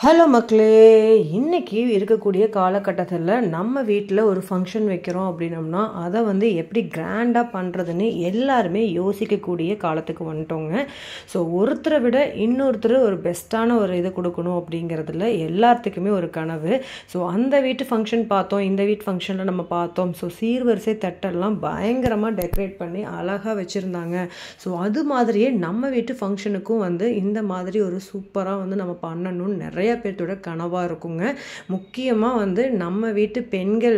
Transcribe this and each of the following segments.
Hello மக்களே, இன்றைக்கி இருக்கக்கூடிய காலகட்டத்தில் நம்ம வீட்டில் ஒரு ஃபங்க்ஷன் வைக்கிறோம் அப்படின்னோம்னா அதை எப்படி கிராண்டாக பண்ணுறதுன்னு எல்லாருமே யோசிக்கக்கூடிய காலத்துக்கு வந்துட்டோங்க. ஸோ ஒருத்தரை விட இன்னொருத்தர் ஒரு பெஸ்ட்டான ஒரு இது கொடுக்கணும் அப்படிங்கிறதுல எல்லாத்துக்குமே ஒரு கனவு. ஸோ அந்த வீட்டு ஃபங்க்ஷன் பார்த்தோம், இந்த வீட்டு ஃபங்க்ஷனில் நம்ம பார்த்தோம். ஸோ சீர்வரிசை தட்டெல்லாம் பயங்கரமாக டெக்கரேட் பண்ணி அழகாக வச்சுருந்தாங்க. ஸோ அது மாதிரியே நம்ம வீட்டு ஃபங்க்ஷனுக்கும் இந்த மாதிரி ஒரு சூப்பராக நம்ம பண்ணணும்னு நிறைய பேர்த்தோட கனவாக இருக்குங்க. முக்கியமாக நம்ம வீட்டு பெண்கள்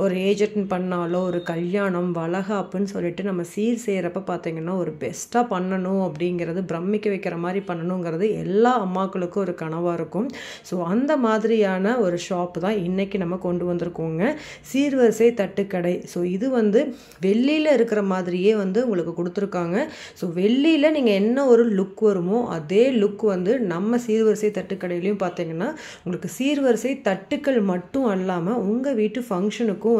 ஒரு ஏஜ் அட்டன் பண்ணாலோ ஒரு கல்யாணம் வளகாப்புன்னு சொல்லிட்டு நம்ம சீர் செய்கிறப்ப பார்த்தீங்கன்னா ஒரு பெஸ்ட்டாக பண்ணணும் அப்படிங்கிறது, பிரமிக்க வைக்கிற மாதிரி பண்ணணுங்கிறது எல்லா அம்மாக்களுக்கும் ஒரு கனவாக இருக்கும். ஸோ அந்த மாதிரியான ஒரு ஷாப் தான் இன்றைக்கி நம்ம கொண்டு வந்திருக்கோங்க, சீர்வரிசை தட்டுக்கடை. ஸோ இது வெள்ளியில் இருக்கிற மாதிரியே உங்களுக்கு கொடுத்துருக்காங்க. ஸோ வெள்ளியில் நீங்கள் என்ன ஒரு லுக் வருமோ அதே லுக் நம்ம சீர்வரிசை தட்டுக்கடையிலையும் பார்த்தீங்கன்னா உங்களுக்கு சீர்வரிசை தட்டுக்கள் மட்டும் அல்லாமல் உங்கள் வீட்டு ஃபங்க்ஷனுக்கும்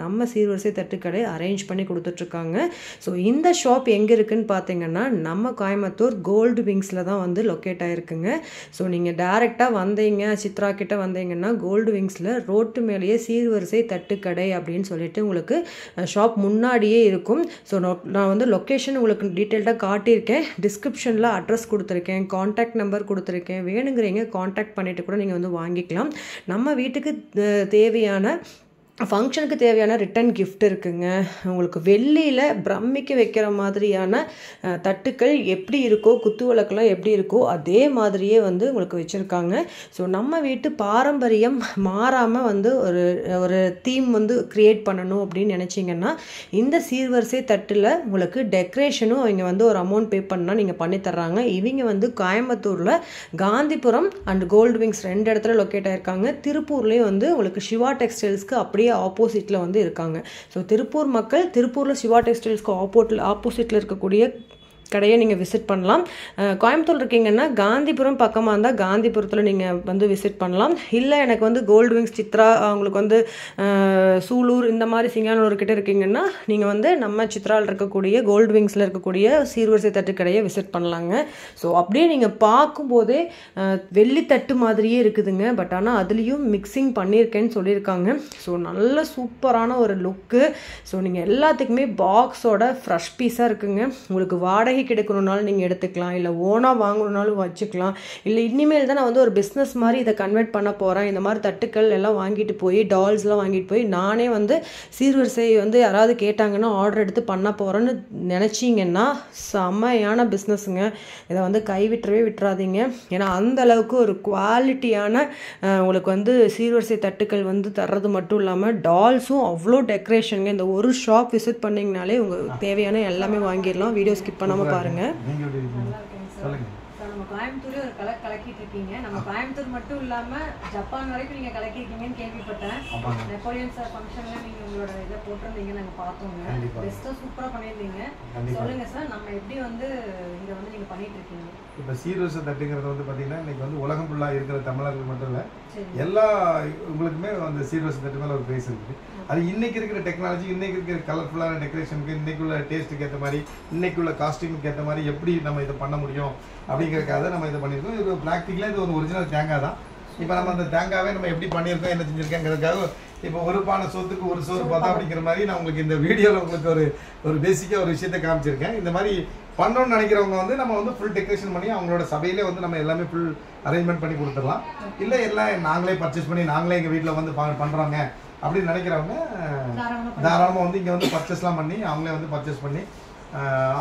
நம்ம சீர்வரிசை தட்டுக்கடை அரேஞ்ச் பண்ணி கொடுத்துட்ருக்காங்க. ஸோ இந்த ஷாப் எங்கே இருக்குதுன்னு பார்த்தீங்கன்னா நம்ம கோயம்புத்தூர் கோல்டு விங்ஸில் தான் லொக்கேட் ஆகிருக்குங்க. ஸோ நீங்கள் டேரெக்டாக வந்தீங்க, சித்ரா கிட்ட வந்தீங்கன்னா கோல்டு விங்ஸில் ரோட்டு மேலேயே சீர்வரிசை தட்டுக்கடை அப்படின்னு சொல்லிட்டு உங்களுக்கு ஷாப் முன்னாடியே இருக்கும். ஸோ நான் லொக்கேஷன் உங்களுக்கு டீட்டெயில்டாக காட்டியிருக்கேன், டிஸ்கிரிப்ஷனில் அட்ரஸ் கொடுத்துருக்கேன், கான்டாக்ட் நம்பர் கொடுத்துருக்கேன். வேணுங்கிறீங்க கான்டாக்ட் பண்ணிவிட்டு கூட நீங்கள் வாங்கிக்கலாம். நம்ம வீட்டுக்கு தேவையான ஃபங்க்ஷனுக்கு தேவையான ரிட்டன் கிஃப்ட் இருக்குங்க. உங்களுக்கு வெள்ளியில் பிரமிக்க வைக்கிற மாதிரியான தட்டுக்கள் எப்படி இருக்கோ, குத்து விளக்கெல்லாம் எப்படி இருக்கோ அதே மாதிரியே உங்களுக்கு வச்சுருக்காங்க. ஸோ நம்ம வீட்டு பாரம்பரியம் மாறாமல் ஒரு தீம் க்ரியேட் பண்ணணும் அப்படின்னு நினச்சிங்கன்னா இந்த சீர்வரிசை தட்டில் உங்களுக்கு டெக்கரேஷனும் அவங்க ஒரு அமௌண்ட் பே பண்ணால் நீங்கள் பண்ணித்தர்றாங்க. இவங்க கோயம்புத்தூரில் காந்திபுரம் அண்ட் கோல்டு விங்ஸ் 2 இடத்துல லொக்கேட் ஆகிருக்காங்க. திருப்பூர்லேயும் உங்களுக்கு சிவா டெக்ஸ்டைல்ஸ்க்கு அப்படியே ஆப்போசிட்டில் இருக்காங்க. ஸோ திருப்பூர் மக்கள் திருப்பூரில் சிவா டெக்ஸ்டைல்ஸ்க்கு ஆப்போசிட்டில் இருக்கக்கூடிய கடையை நீங்கள் விசிட் பண்ணலாம். கோயம்புத்தூர் இருக்கீங்கன்னா காந்திபுரம் பக்கமாக இருந்தால் காந்திபுரத்தில் நீங்கள் விசிட் பண்ணலாம். இல்லை எனக்கு கோல்டு விங்ஸ் சித்ரா, அவங்களுக்கு சூலூர் இந்த மாதிரி சிங்கானூர் கிட்ட இருக்கீங்கன்னா நீங்கள் நம்ம சித்ராவில் இருக்கக்கூடிய கோல்டு விங்ஸில் இருக்கக்கூடிய சீர்வரிசை தட்டு கடையை விசிட் பண்ணலாங்க. ஸோ அப்படியே நீங்கள் பார்க்கும்போதே வெள்ளித்தட்டு மாதிரியே இருக்குதுங்க. பட் ஆனால் அதுலேயும் மிக்சிங் பண்ணியிருக்கேன்னு சொல்லியிருக்காங்க. ஸோ நல்ல சூப்பரான ஒரு லுக்கு. ஸோ நீங்கள் எல்லாத்துக்குமே பாக்ஸோட ஃப்ரெஷ் பீஸாக இருக்குங்க. உங்களுக்கு வாடகை கிடைக்கணும்னாலும் நீங்கள் எடுத்துக்கலாம், இல்லை ஓனாக வாங்கணுன்னாலும் வச்சுக்கலாம். இல்லை இனிமேல் தான் நான் ஒரு பிஸ்னஸ் மாதிரி இதை கன்வெர்ட் பண்ண போகிறேன், இந்த மாதிரி தட்டுக்கள் எல்லாம் வாங்கிட்டு போய் டால்ஸ்லாம் வாங்கிட்டு போய் நானே சீர்வரிசை யாராவது கேட்டாங்கன்னா ஆர்டர் எடுத்து பண்ண போகிறேன்னு நினச்சிங்கன்னா செம்மையான பிஸ்னஸுங்க. இதை கைவிட்டுறவே விட்டுறாதீங்க. ஏன்னா அந்த அளவுக்கு ஒரு குவாலிட்டியான உங்களுக்கு சீர்வரிசை தட்டுக்கள் தர்றது மட்டும் இல்லாமல் டால்ஸும் அவ்வளோ டெக்கரேஷனுங்க. இந்த ஒரு ஷாப் விசிட் பண்ணிங்கனாலே உங்களுக்கு தேவையான எல்லாமே வாங்கிடலாம். வீடியோ ஸ்கிப் பண்ணாமல் பாருங்க. நம்ம கோயம்புத்தூரே ஒரு கலக்கிட்டு இருக்கீங்க. நம்ம கோயம்புத்தூர் மட்டும் இல்லாம ஜப்பான் வரைக்கும் நீங்க கலக்கிருக்கீங்கன்னு கேள்விப்பட்டேன். நெப்போலியன் சார் ஃபங்க்ஷன்ல நீங்க உங்களோட இதை போட்டிருந்தீங்க, நாங்க பார்த்தோங்க. பெஸ்ட்டா சூப்பரா பண்ணியிருந்தீங்க. சொல்லுங்க சார், நம்ம எப்படி இங்க நீங்க பண்ணிட்டு இருக்கீங்க? இப்போ சீர்வரிசை தட்டுங்கிறது பார்த்தீங்கன்னா இன்னைக்கு உலகம் ஃபுல்லாக இருக்கிற தமிழர்கள் மட்டும் இல்லை, எல்லா உங்களுக்குமே சீர்வரிசை தட்டு மேலே ஒரு பேஸ் இருக்குது. அது இன்னைக்கு இருக்கிற டெக்னாலஜி, இன்னைக்கு இருக்கிற கலர்ஃபுல்லான டெக்கரேஷனுக்கு, இன்னைக்குள்ள டேஸ்ட்டுக்கு ஏற்ற மாதிரி, இன்னைக்குள்ள காஸ்டியூமுக்கு ஏற்ற மாதிரி எப்படி நம்ம இதை பண்ண முடியும் அப்படிங்கிறதுக்காக நம்ம இதை பண்ணியிருக்கோம். இது ப்ராக்டிக்கலாக இது ஒரு ஒரிஜினல் தேங்காய் தான். இப்போ நம்ம அந்த தேங்காவே நம்ம எப்படி பண்ணியிருக்கோம், என்ன செஞ்சுருக்கேங்கிறதுக்காக இப்போ ஒரு பானை சோத்துக்கு ஒரு சோறு பார்த்தா அப்படிங்கிற மாதிரி நான் உங்களுக்கு இந்த வீடியோவில் உங்களுக்கு ஒரு பேசிக்காக ஒரு விஷயத்தை காமிச்சிருக்கேன். இந்த மாதிரி பண்ணணும்னு நினைக்கிறவங்க நம்ம ஃபுல் டெக்கரேஷன் பண்ணி அவங்களோட சபையிலே நம்ம எல்லாமே ஃபுல் அரேஞ்ச்மெண்ட் பண்ணி கொடுத்துடலாம். இல்லை எல்லாம் நாங்களே பர்ச்சேஸ் பண்ணி நாங்களே எங்கள் வீட்டில் பண்ணுறாங்க அப்படின்னு நினைக்கிறவங்க தாராளமாக இங்கே பர்ச்சேஸ்லாம் பண்ணி அவங்களே பர்ச்சேஸ் பண்ணி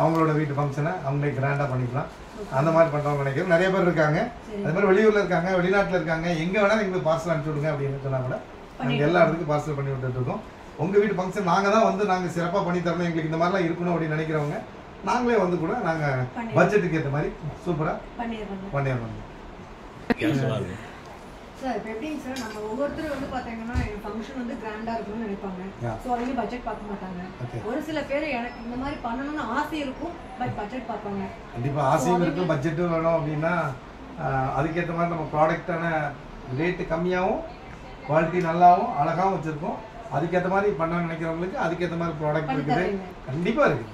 அவங்களோட வீட்டு ஃபங்க்ஷனை அவங்களே கிராண்டாக பண்ணிக்கலாம். அந்த மாதிரி பண்ணுறவங்க நினைக்கிறோம் நிறைய பேர் இருக்காங்க. அது மாதிரி வெளியூரில் இருக்காங்க, வெளிநாட்டில் இருக்காங்க. எங்கே வேணாலும் எங்களுக்கு பார்சல் அனுப்பிச்சி விடுங்க அப்படின்னு சொன்னால் கூட நாங்கள் எல்லா இடத்துக்கும் பார்சல் பண்ணி விட்டுருக்கோம். உங்கள் வீட்டு ஃபங்க்ஷன் நாங்கள் தான் நாங்கள் சிறப்பாக பண்ணி தரணும், எங்களுக்கு இந்த மாதிரிலாம் இருக்கணும் அப்படின்னு நினைக்கிறவங்க நாங்களே கூட நாங்கள் பட்ஜெட்டுக்கு ஏற்ற மாதிரி சூப்பராக பண்ணிடுறோம். சார் இப்போ எப்படிங்க சார், நம்ம ஒவ்வொருத்தரும் பார்த்தீங்கன்னா ஃபங்க்ஷன் கிராண்டாக இருக்கணும்னு நினைப்பாங்க. ஸோ அவங்க பட்ஜெட் பார்க்க மாட்டாங்க. ஒரு சில பேர் எனக்கு இந்த மாதிரி பண்ணணும்னு ஆசை இருக்கும், பட் பட்ஜெட் பார்ப்பாங்க. கண்டிப்பாக ஆசையும் இருக்கும், பட்ஜெட்டும் வேணும். அப்படின்னா அதுக்கேற்ற மாதிரி நம்ம ப்ராடக்டான ரேட்டு கம்மியாகவும் குவாலிட்டி நல்லாவும் அழகாகவும் வச்சுருக்கோம். அதுக்கேற்ற மாதிரி பண்ணணும்னு நினைக்கிறவங்களுக்கு அதுக்கேற்ற மாதிரி ப்ராடக்ட் இருக்குது, கண்டிப்பாக இருக்குது.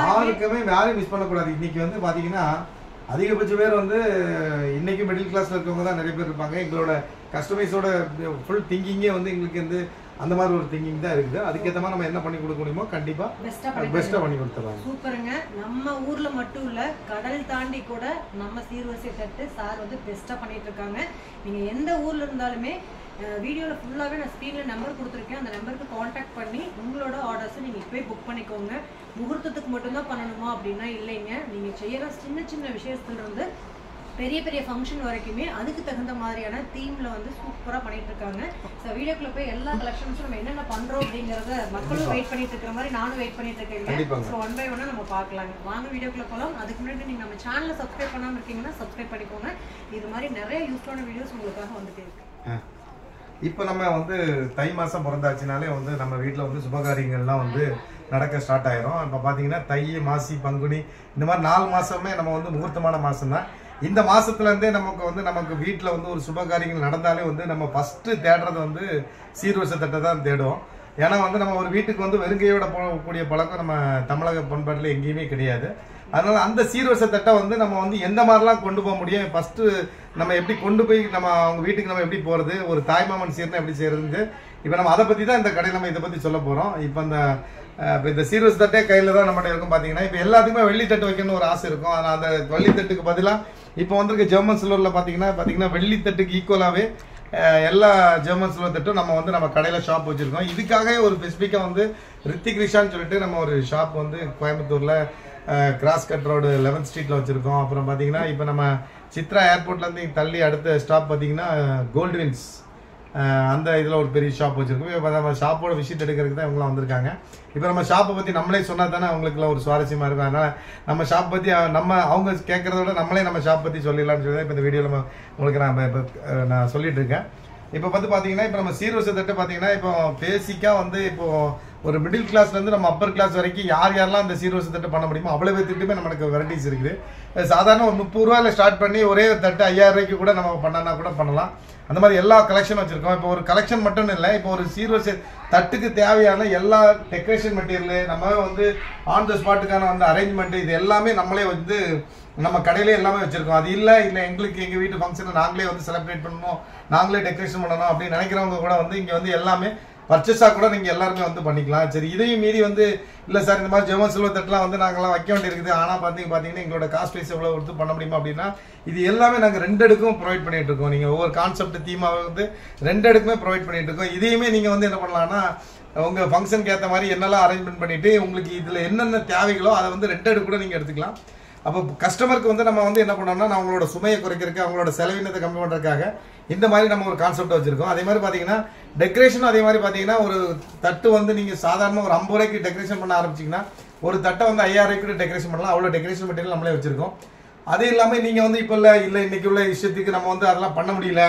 யாருக்குமே யாரையும் மிஸ் பண்ணக்கூடாது. இன்றைக்கி பார்த்தீங்கன்னா அதிகபட்ச பேர் வந்து இன்னைக்கு மிடில் கிளாஸ்ல இருக்கவங்க தான் நிறைய பேர் இருப்பாங்க. எங்களோட கஸ்டமைஸோட ஃபுல் திங்கிங்கே வந்து எங்களுக்கு வந்து அந்த மாதிரி ஒரு திங்கிங் தான் இருக்குது. அதுக்கேற்ற மாதிரி நம்ம என்ன பண்ணி கொடுக்க முடியுமோ கண்டிப்பா பெஸ்டா பண்ணி கொடுத்துருவாங்க. சூப்பருங்க. நம்ம ஊர்ல மட்டும் இல்ல, கடல் தாண்டி கூட நம்ம சீர்வரிசை தட்டு சார் வந்து பெஸ்டா பண்ணிட்டு இருக்காங்க. நீங்க எந்த ஊர்ல இருந்தாலுமே வீடியோவில் ஃபுல்லாகவே நான் ஸ்க்ரீனில் நம்பர் கொடுத்துருக்கேன். அந்த நம்பருக்கு காண்டாக்ட் பண்ணி உங்களோட ஆர்டர்ஸை நீங்கள் இப்போயே புக் பண்ணிக்கோங்க. முகூர்த்தத்துக்கு மட்டும்தான் பண்ணணுமா அப்படின்னா இல்லைங்க. நீங்கள் செய்கிற சின்ன சின்ன விஷயத்துலேருந்து பெரிய பெரிய ஃபங்க்ஷன் வரைக்குமே அதுக்கு தகுந்த மாதிரியான தீமில் வந்து சூப்பராக பண்ணிட்டு இருக்காங்க. ஸோ வீடியோக்குள்ள போய் எல்லா கலெக்ஷன்ஸும் நம்ம என்னென்ன பண்ணுறோம் அப்படிங்கிறத மக்களும் வெயிட் பண்ணிட்டு இருக்கிற மாதிரி நானும் வெயிட் பண்ணிட்டு இருக்கேன். ஸோ 1 by 1 நம்ம பார்க்கலாங்க. வாங்க வீடியோக்குள்ள போகலாம். அதுக்கு முன்னாடி நீங்கள் நம்ம சேனலை சப்ஸ்கிரைப் பண்ணாமல் இருக்கீங்கன்னா சப்ஸ்கிரைப் பண்ணிக்கோங்க. இது மாதிரி நிறைய யூஸ்ஃபுல்லான வீடியோஸ் உங்களுக்காக வந்துட்டு இருக்கு. இப்போ நம்ம வந்து தை மாதம் பிறந்தாச்சுனாலே வந்து நம்ம வீட்டில் வந்து சுபகாரியங்கள்லாம் வந்து நடக்க ஸ்டார்ட் ஆயிரும். இப்போ பார்த்தீங்கன்னா தை, மாசி, பங்குனி இந்த மாதிரி 4 மாதமே நம்ம வந்து முகூர்த்தமான மாதம் தான். இந்த மாதத்துலேருந்தே நமக்கு வீட்டில் வந்து ஒரு சுபகாரியங்கள் நடந்தாலே வந்து நம்ம ஃபஸ்ட்டு தேடுறது வந்து சீர்வரிசை தட்டை தான் தேடுவோம். ஏன்னா வந்து நம்ம ஒரு வீட்டுக்கு வந்து வெறுங்கையோட போகக்கூடிய பழக்கம் நம்ம தமிழக பண்பாட்டில் எங்கேயுமே கிடையாது. அதனால அந்த சீர்வரிசை தட்டை வந்து நம்ம வந்து எந்த மாதிரிலாம் கொண்டு போக முடியும், ஃபஸ்ட்டு நம்ம எப்படி கொண்டு போய் நம்ம அவங்க வீட்டுக்கு நம்ம எப்படி போகிறது, ஒரு தாய்மாமன் சீர்னா எப்படி செய்யறது, இப்போ நம்ம அதை பற்றி தான் இந்த கடையில் நம்ம இதை பற்றி சொல்ல போகிறோம். இப்போ இந்த சீர்வரிசை தட்டே கையில் தான் நம்மகிட்ட இருக்கும். பார்த்தீங்கன்னா இப்போ எல்லாத்துக்குமே வெள்ளி தட்டு வைக்கணும்னு ஒரு ஆசை இருக்கும். ஆனால் அந்த வெள்ளி தட்டுக்கு பதிலாக இப்போ வந்திருக்க ஜெர்மன் சில்வரில் பார்த்தீங்கன்னா வெள்ளி தட்டுக்கு ஈக்குவலாகவே எல்லா ஜெர்மன் சில்வர் தட்டும் நம்ம கடையில் ஷாப் வச்சுருக்கோம். இதுக்காகவே ஒரு ஸ்பெசிஃபிக்காக வந்து ரித்திக் ரிஷான்னு சொல்லிட்டு நம்ம ஒரு ஷாப் வந்து கோயம்புத்தூரில் கிராஸ் கட் ரோடு 11th ஸ்ட்ரீட்டில் வச்சுருக்கோம். அப்புறம் பார்த்தீங்கன்னா இப்போ நம்ம சித்ரா ஏர்போர்ட்லேருந்து தள்ளி அடுத்த ஸ்டாப் பார்த்தீங்கன்னா கோல்ட்வின்ஸ் அந்த இதில் ஒரு பெரிய ஷாப் வச்சுருக்கோம். இப்போ நம்ம ஷாப்போட விசிட் எடுக்கிறதுக்கு தான் இவங்களாம் வந்திருக்காங்க. இப்போ நம்ம ஷாப்பை பற்றி நம்மளே சொன்னால் தானே அவங்களுக்குலாம் ஒரு சுவாரஸ்யமாக இருக்கும். அதனால் நம்ம ஷாப் பற்றி அவங்க கேட்குறத விட நம்மளே நம்ம ஷாப் பற்றி சொல்லிடலாம்னு சொல்லி தான் இப்போ இந்த வீடியோவில் உங்களுக்கு நான் சொல்லிட்டு இருக்கேன். இப்போ பார்த்தீங்கன்னா இப்போ நம்ம சீர்வரிசை தட்டு பார்த்தீங்கன்னா இப்போ பேசிக்காக வந்து இப்போது ஒரு மிடில் கிளாஸ்லேருந்து நம்ம அப்பர் கிளாஸ் வரைக்கும் யாரெல்லாம் அந்த சீர்வரிசை தட்டு பண்ண முடியுமோ அவ்வளோ பேர்த்துக்கிட்டுமே நமக்கு வெரைட்டிஸ் இருக்குது. சாதாரண ஒரு 30 ரூபாயில் ஸ்டார்ட் பண்ணி ஒரே ஒரு தட்டு 5000 ரூபாய்க்கு கூட நம்ம பண்ணனா கூட பண்ணலாம். அந்த மாதிரி எல்லா கலெக்ஷன் வச்சுருக்கோம். இப்போ ஒரு கலெக்ஷன் மட்டும் இல்லை, இப்போ ஒரு சீர்வரிசை தட்டுக்கு தேவையான எல்லா டெக்கரேஷன் மெட்டீரியலு நம்ம வந்து ஆன் த ஸ்பாட்டுக்கான வந்து அரேஞ்ச்மெண்ட் இது எல்லாமே நம்மளே வந்து நம்ம கடையிலே எல்லாமே வச்சுருக்கோம். அது இல்லை எங்களுக்கு எங்கள் வீட்டு ஃபங்க்ஷனை நாங்களே வந்து செலிப்ரேட் பண்ணணும், நாங்களே டெக்கரேஷன் பண்ணணும் அப்படின்னு நினைக்கிறவங்க கூட வந்து இங்கே வந்து எல்லாமே பர்ச்சேஸாக கூட நீங்கள் எல்லாருமே வந்து பண்ணிக்கலாம். சரி, இதையும் மீறி வந்து இல்லை சார் இந்த மாதிரி ஜெர்மன் சில்வர் தட்டுலாம் வந்து நாங்கள்லாம் வைக்க வேண்டியிருக்குது, ஆனால் பார்த்தீங்கன்னா எங்களோட காஸ்ட் வைஸ் எவ்வளோ கொடுத்து பண்ண முடியுமா அப்படின்னா இது எல்லாமே நாங்கள் 2 அடுக்கும் ப்ரொவைட் பண்ணிட்டு இருக்கோம். நீங்கள் ஒவ்வொரு கான்செப்ட் தீமாவை வந்து 2 அடுக்குமே ப்ரொவைட் பண்ணிட்டு இருக்கோம். இதையுமே நீங்கள் வந்து என்ன பண்ணலாம்னா உங்கள் ஃபங்க்ஷனுக்கு ஏற்ற மாதிரி என்னெல்லாம் அரேஞ்ச்மெண்ட் பண்ணிவிட்டு உங்களுக்கு இதில் என்னென்ன தேவைகளோ அதை வந்து 2 அடுக்கு கூட நீங்கள் எடுத்துக்கலாம். அப்போ கஸ்டமருக்கு வந்து நம்ம வந்து என்ன பண்ணோம்னா அவங்களோட சுமையை குறைக்கிறதுக்கு அவங்களோட செலவினத்தை கம்மி பண்ணுறதுக்காக இந்த மாதிரி நம்ம ஒரு கான்செப்ட் வச்சிருக்கோம். அதே மாதிரி பார்த்தீங்கன்னா டெக்கரேஷனும் அதே மாதிரி பார்த்தீங்கன்னா ஒரு தட்டு வந்து நீங்கள் சாதாரண ஒரு 50 ரூபாய்க்கு டெக்கரேஷன் பண்ண ஆரம்பிச்சிங்கன்னா ஒரு தட்டை வந்து 5000 ரூபாய்க்கு டெக்கரேஷன் பண்ணலாம். அவ்வளோ டெக்கரேஷன் மெட்டீரியல் நம்மளே வச்சிருக்கோம். அது இல்லாமல் நீங்கள் வந்து இப்போ இல்லை இன்னைக்கு உள்ள விஷயத்துக்கு நம்ம வந்து அதெல்லாம் பண்ண முடியல,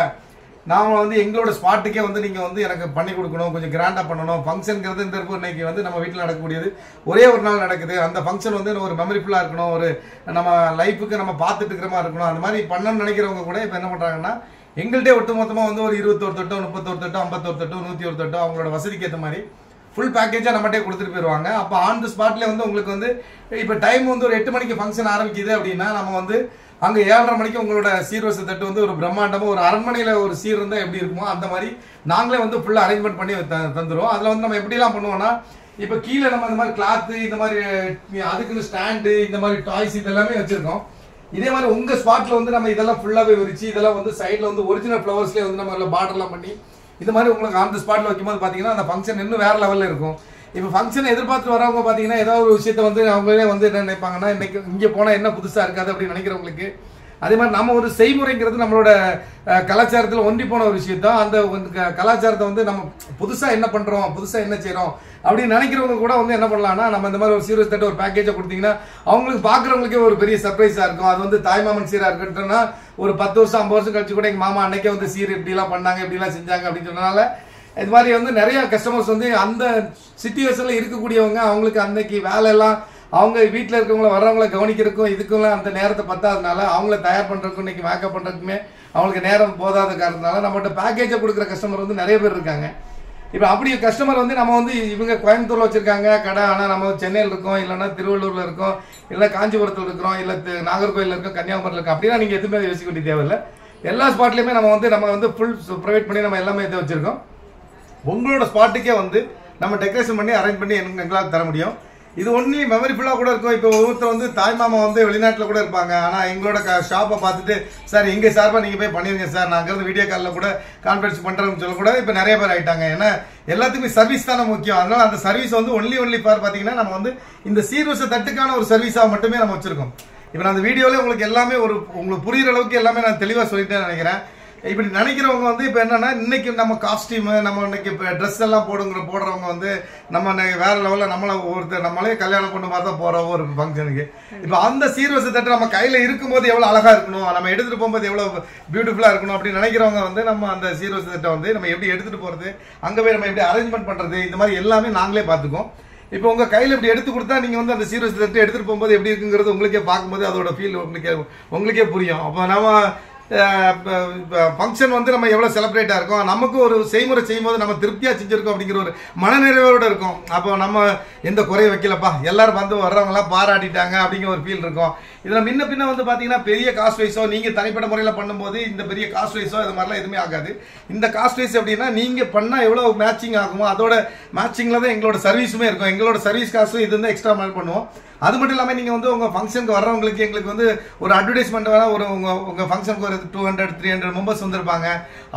நாங்கள் வந்து எங்களோட ஸ்பாட்டுக்கே வந்து நீங்கள் வந்து எனக்கு பண்ணி கொடுக்கணும், கொஞ்சம் கிராண்டாக பண்ணணும். ஃபங்க்ஷனுங்கிறது இந்த இன்னைக்கு வந்து நம்ம வீட்டில் நடக்கக்கூடியது ஒரே ஒரு நாள் நடக்குது. அந்த ஃபங்க்ஷன் வந்து ஒரு மெமரிஃபுல்லாக இருக்கணும், ஒரு நம்ம லைஃபுக்கு நம்ம பார்த்துட்டு இருக்கிற மாதிரி இருக்கணும். அந்த மாதிரி பண்ணணும்னு நினைக்கிறவங்க கூட இப்போ என்ன பண்ணுறாங்கன்னா எங்கள்கிட்ட ஒட்டு மொத்தமாக வந்து ஒரு 21 தட்டோ 31 தட்டோ 51 தட்டோ 101 தட்டோ அவங்களோட வசதிக்கு ஏற்ற மாதிரி ஃபுல் பேக்கேஜாக நம்மகிட்டே கொடுத்துட்டு போயிடுவாங்க. அப்போ ஆன் தி ஸ்பாட்லேயே வந்து உங்களுக்கு வந்து இப்போ டைம் வந்து ஒரு 8 மணிக்கு ஃபங்க்ஷன் ஆரம்பிக்குது அப்படின்னா நம்ம வந்து அங்கே 7:30 மணிக்கு உங்களோட சீர்வரிசை தட்டு வந்து ஒரு பிரம்மாண்டமாக ஒரு அரண்மனையில் ஒரு சீர் இருந்தால் எப்படி இருக்குமோ அந்த மாதிரி நாங்களே வந்து ஃபுல்லாக அரேஞ்ச்மெண்ட் பண்ணி தந்துடுவோம். அதில் வந்து நம்ம எப்படிலாம் பண்ணுவோம்னா இப்போ கீழே நம்ம இந்த மாதிரி கிளாத்து இந்த மாதிரி அதுக்குன்னு ஸ்டாண்டு இந்த மாதிரி டாய்ஸ் இதெல்லாமே வச்சுருக்கோம். இதே மாதிரி உங்கள் ஸ்பாட்டில் வந்து நம்ம இதெல்லாம் ஃபுல்லாகவே விரிச்சு இதெல்லாம் வந்து சைடில் வந்து ஒரிஜினல் ஃப்ளவர்ஸ்லேயே வந்து நம்ம பார்டர்லாம் பண்ணி இந்த மாதிரி உங்களுக்கு ஆன் தி ஸ்பாட்டில் வைக்கும்போது பார்த்தீங்கன்னா அந்த ஃபங்க்ஷன் இன்னும் வேறு லெவலில் இருக்கும். இப்போ ஃபங்க்ஷனை எதிர்பார்த்து வரவங்க பார்த்தீங்கன்னா ஏதாவது ஒரு விஷயத்த வந்து அவங்களே வந்து என்ன நினைப்பாங்கன்னா இன்னைக்கு இங்கே போனால் என்ன புதுசாக இருக்காது அப்படின்னு நினைக்கிறவங்களுக்கு அதே மாதிரி நம்ம ஒரு செய்முறைங்கிறது நம்மளோட கலாச்சாரத்தில் ஒன்றி போன ஒரு விஷயத்தான். அந்த கலாச்சாரத்தை வந்து நம்ம புதுசாக என்ன பண்ணுறோம், புதுசாக என்ன செய்கிறோம் அப்படின்னு நினைக்கிறவங்க கூட வந்து என்ன பண்ணலாம்னா நம்ம இந்த மாதிரி ஒரு சீரியஸ் தட்டு ஒரு பேக்கேஜை கொடுத்தீங்கன்னா அவங்களுக்கு பார்க்குறவங்களுக்கே ஒரு பெரிய சர்ப்ரைஸாக இருக்கும். அது வந்து தாய்மாமன் சீராக இருக்கட்டும்னா ஒரு 10 வருஷம் 50 வருஷம் கழிச்சு கூட எங்கள் மாமா அன்னைக்கே வந்து சீர் இப்படிலாம் பண்ணாங்க இப்படிலாம் செஞ்சாங்க அப்படின்னு சொன்னனால இது மாதிரி வந்து நிறைய கஸ்டமர்ஸ் வந்து அந்த சிச்சுவேஷனில் இருக்கக்கூடியவங்க அவங்களுக்கு அன்னைக்கு வேலையெல்லாம் அவங்க வீட்டில் இருக்கவங்கள வர்றவங்கள கவனிக்கிறதுக்கும் இதுக்குலாம் அந்த நேரத்தை பத்தாதனால அவங்கள தயார் பண்ணுறதுக்கும் இன்னைக்கு மேக்கப் பண்ணுறதுக்குமே அவங்களுக்கு நேரம் போதாத காரணத்தினால நம்மகிட்ட பேக்கேஜை கொடுக்குற கஸ்டமர் வந்து நிறைய பேர் இருக்காங்க. இப்போ அப்படி கஸ்டமர் வந்து நம்ம வந்து இவங்க கோயம்புத்தூர்ல வச்சிருக்காங்க கடை, ஆனால் நம்ம சென்னையில் இருக்கோம், இல்லைன்னா திருவள்ளூர்ல இருக்கோம், இல்லை காஞ்சிபுரத்தில் இருக்கிறோம், இல்லை நாகர்கோயிலில் இருக்கோம், கன்னியாகுமரியில் இருக்கோம், அப்படின்னா நீங்கள் எதுவுமே யோசிக்க வேண்டிய தேவையில்லை. எல்லா ஸ்பாட்லையுமே நம்ம வந்து ஃபுல் ப்ரொவைட் பண்ணி நம்ம எல்லாமே இதை வச்சிருக்கோம். உங்களோட ஸ்பாட்டுக்கே வந்து நம்ம டெக்கரேஷன் பண்ணி அரேஞ்ச் பண்ணி எங்களால் தர முடியும். இது ஒன்லி மெமரிஃபுல்லாக கூட இருக்கும். இப்போ ஒவ்வொருத்தர் வந்து தாய் மாமா வந்து வெளிநாட்டில் கூட இருப்பாங்க, ஆனால் எங்களோட ஷாப்பை பார்த்துட்டு சார் இங்கே சார்பாக நீங்கள் போய் பண்ணிருங்க சார், நான் அங்கேருந்து வீடியோ காலில் கூட கான்ஃபரன்ஸ் பண்ணுறேன்னு சொல்லக்கூட இப்போ நிறைய பேர் ஆகிட்டாங்க. ஏன்னா எல்லாத்துக்குமே சர்வீஸ் தானே முக்கியம். அதனால அந்த சர்வீஸ் வந்து ஒன்லி ஃபார் பார்த்தீங்கன்னா நம்ம வந்து இந்த சீர்வரிசை தட்டுக்கான ஒரு சர்வீஸாக மட்டுமே நம்ம வச்சிருக்கோம். இப்போ நான் அந்த வீடியோவில் உங்களுக்கு எல்லாமே உங்களுக்கு புரியுற அளவுக்கு எல்லாமே நான் தெளிவாக சொல்லிட்டேன்னு நினைக்கிறேன். இப்படி நினைக்கிறவங்க வந்து இப்போ என்னன்னா இன்னைக்கு நம்ம காஸ்டியூமு நம்ம இன்னைக்கு இப்போ ட்ரெஸ் எல்லாம் போடுறவங்க வந்து நம்ம வேற லெவலில் நம்மளே கல்யாணம் கொண்டு மாதிரி தான் போகிறோம் ஒரு ஃபங்க்ஷனுக்கு. இப்போ அந்த சீர்வரிசை தட்டு நம்ம கையில் இருக்கும்போது எவ்வளோ அழகாக இருக்கணும், நம்ம எடுத்துகிட்டு போகும்போது எவ்வளோ பியூட்டிஃபுல்லாக இருக்கணும் அப்படின்னு நினைக்கிறவங்க வந்து நம்ம அந்த சீர்வரிசை தட்டை வந்து நம்ம எப்படி எடுத்துகிட்டு போகிறது, அங்கே போய் நம்ம எப்படி அரேஞ்ச்மெண்ட் பண்ணுறது, இந்த மாதிரி எல்லாமே நாங்களே பார்த்துக்கோம். இப்போ உங்கள் கையில் இப்படி எடுத்து கொடுத்தா நீங்கள் வந்து அந்த சீர்வரிசை தட்டு எடுத்துகிட்டு போகும்போது எப்படி இருக்குங்கிறது உங்களுக்கே பார்க்கும்போது அதோட ஃபீல் உங்களுக்கே புரியும். அப்போ நம்ம ஃபங்க்ஷன் வந்து நம்ம எவ்வளோ செலிப்ரேட்டாக இருக்கோம், நமக்கு ஒரு செய்முறை செய்யும்போது நம்ம திருப்தியாக செஞ்சுருக்கோம் அப்படிங்கிற ஒரு மனநிறைவோடு இருக்கும். அப்போ நம்ம எந்த குறைய வைக்கலப்பா, எல்லாரும் வந்து வர்றவங்களாம் பாராட்டிட்டாங்க அப்படிங்கிற ஒரு ஃபீல் இருக்கும். இதில் முன்ன பின்ன வந்து பார்த்தீங்கன்னா பெரிய காஸ்ட் வைஸோ நீங்கள் தனிப்பட்ட முறையில் பண்ணும்போது இந்த பெரிய காஸ்ட் வைஸோ இது மாதிரிலாம் எதுவுமே ஆகாது. இந்த காஸ்ட் வைஸ் அப்படின்னா நீங்கள் பண்ணால் எவ்வளோ மேட்சிங் ஆகுமோ அதோட மேட்சிங்கில் தான் எங்களோட சர்வீஸுமே இருக்கும். எங்களோட சர்வீஸ் காஸ்ட்டும் இது வந்து எக்ஸ்ட்ரா மேல் பண்ணுவோம். அது மட்டும் இல்லாமல் நீங்கள் வந்து உங்கள் ஃபங்க்ஷனுக்கு வர்றவங்களுக்கு எங்களுக்கு வந்து ஒரு அட்வர்டைஸ்மெண்ட் உங்கள் ஃபங்க்ஷனுக்கு ஒரு 200-300 மெம்பர்ஸ் வந்திருப்பாங்க.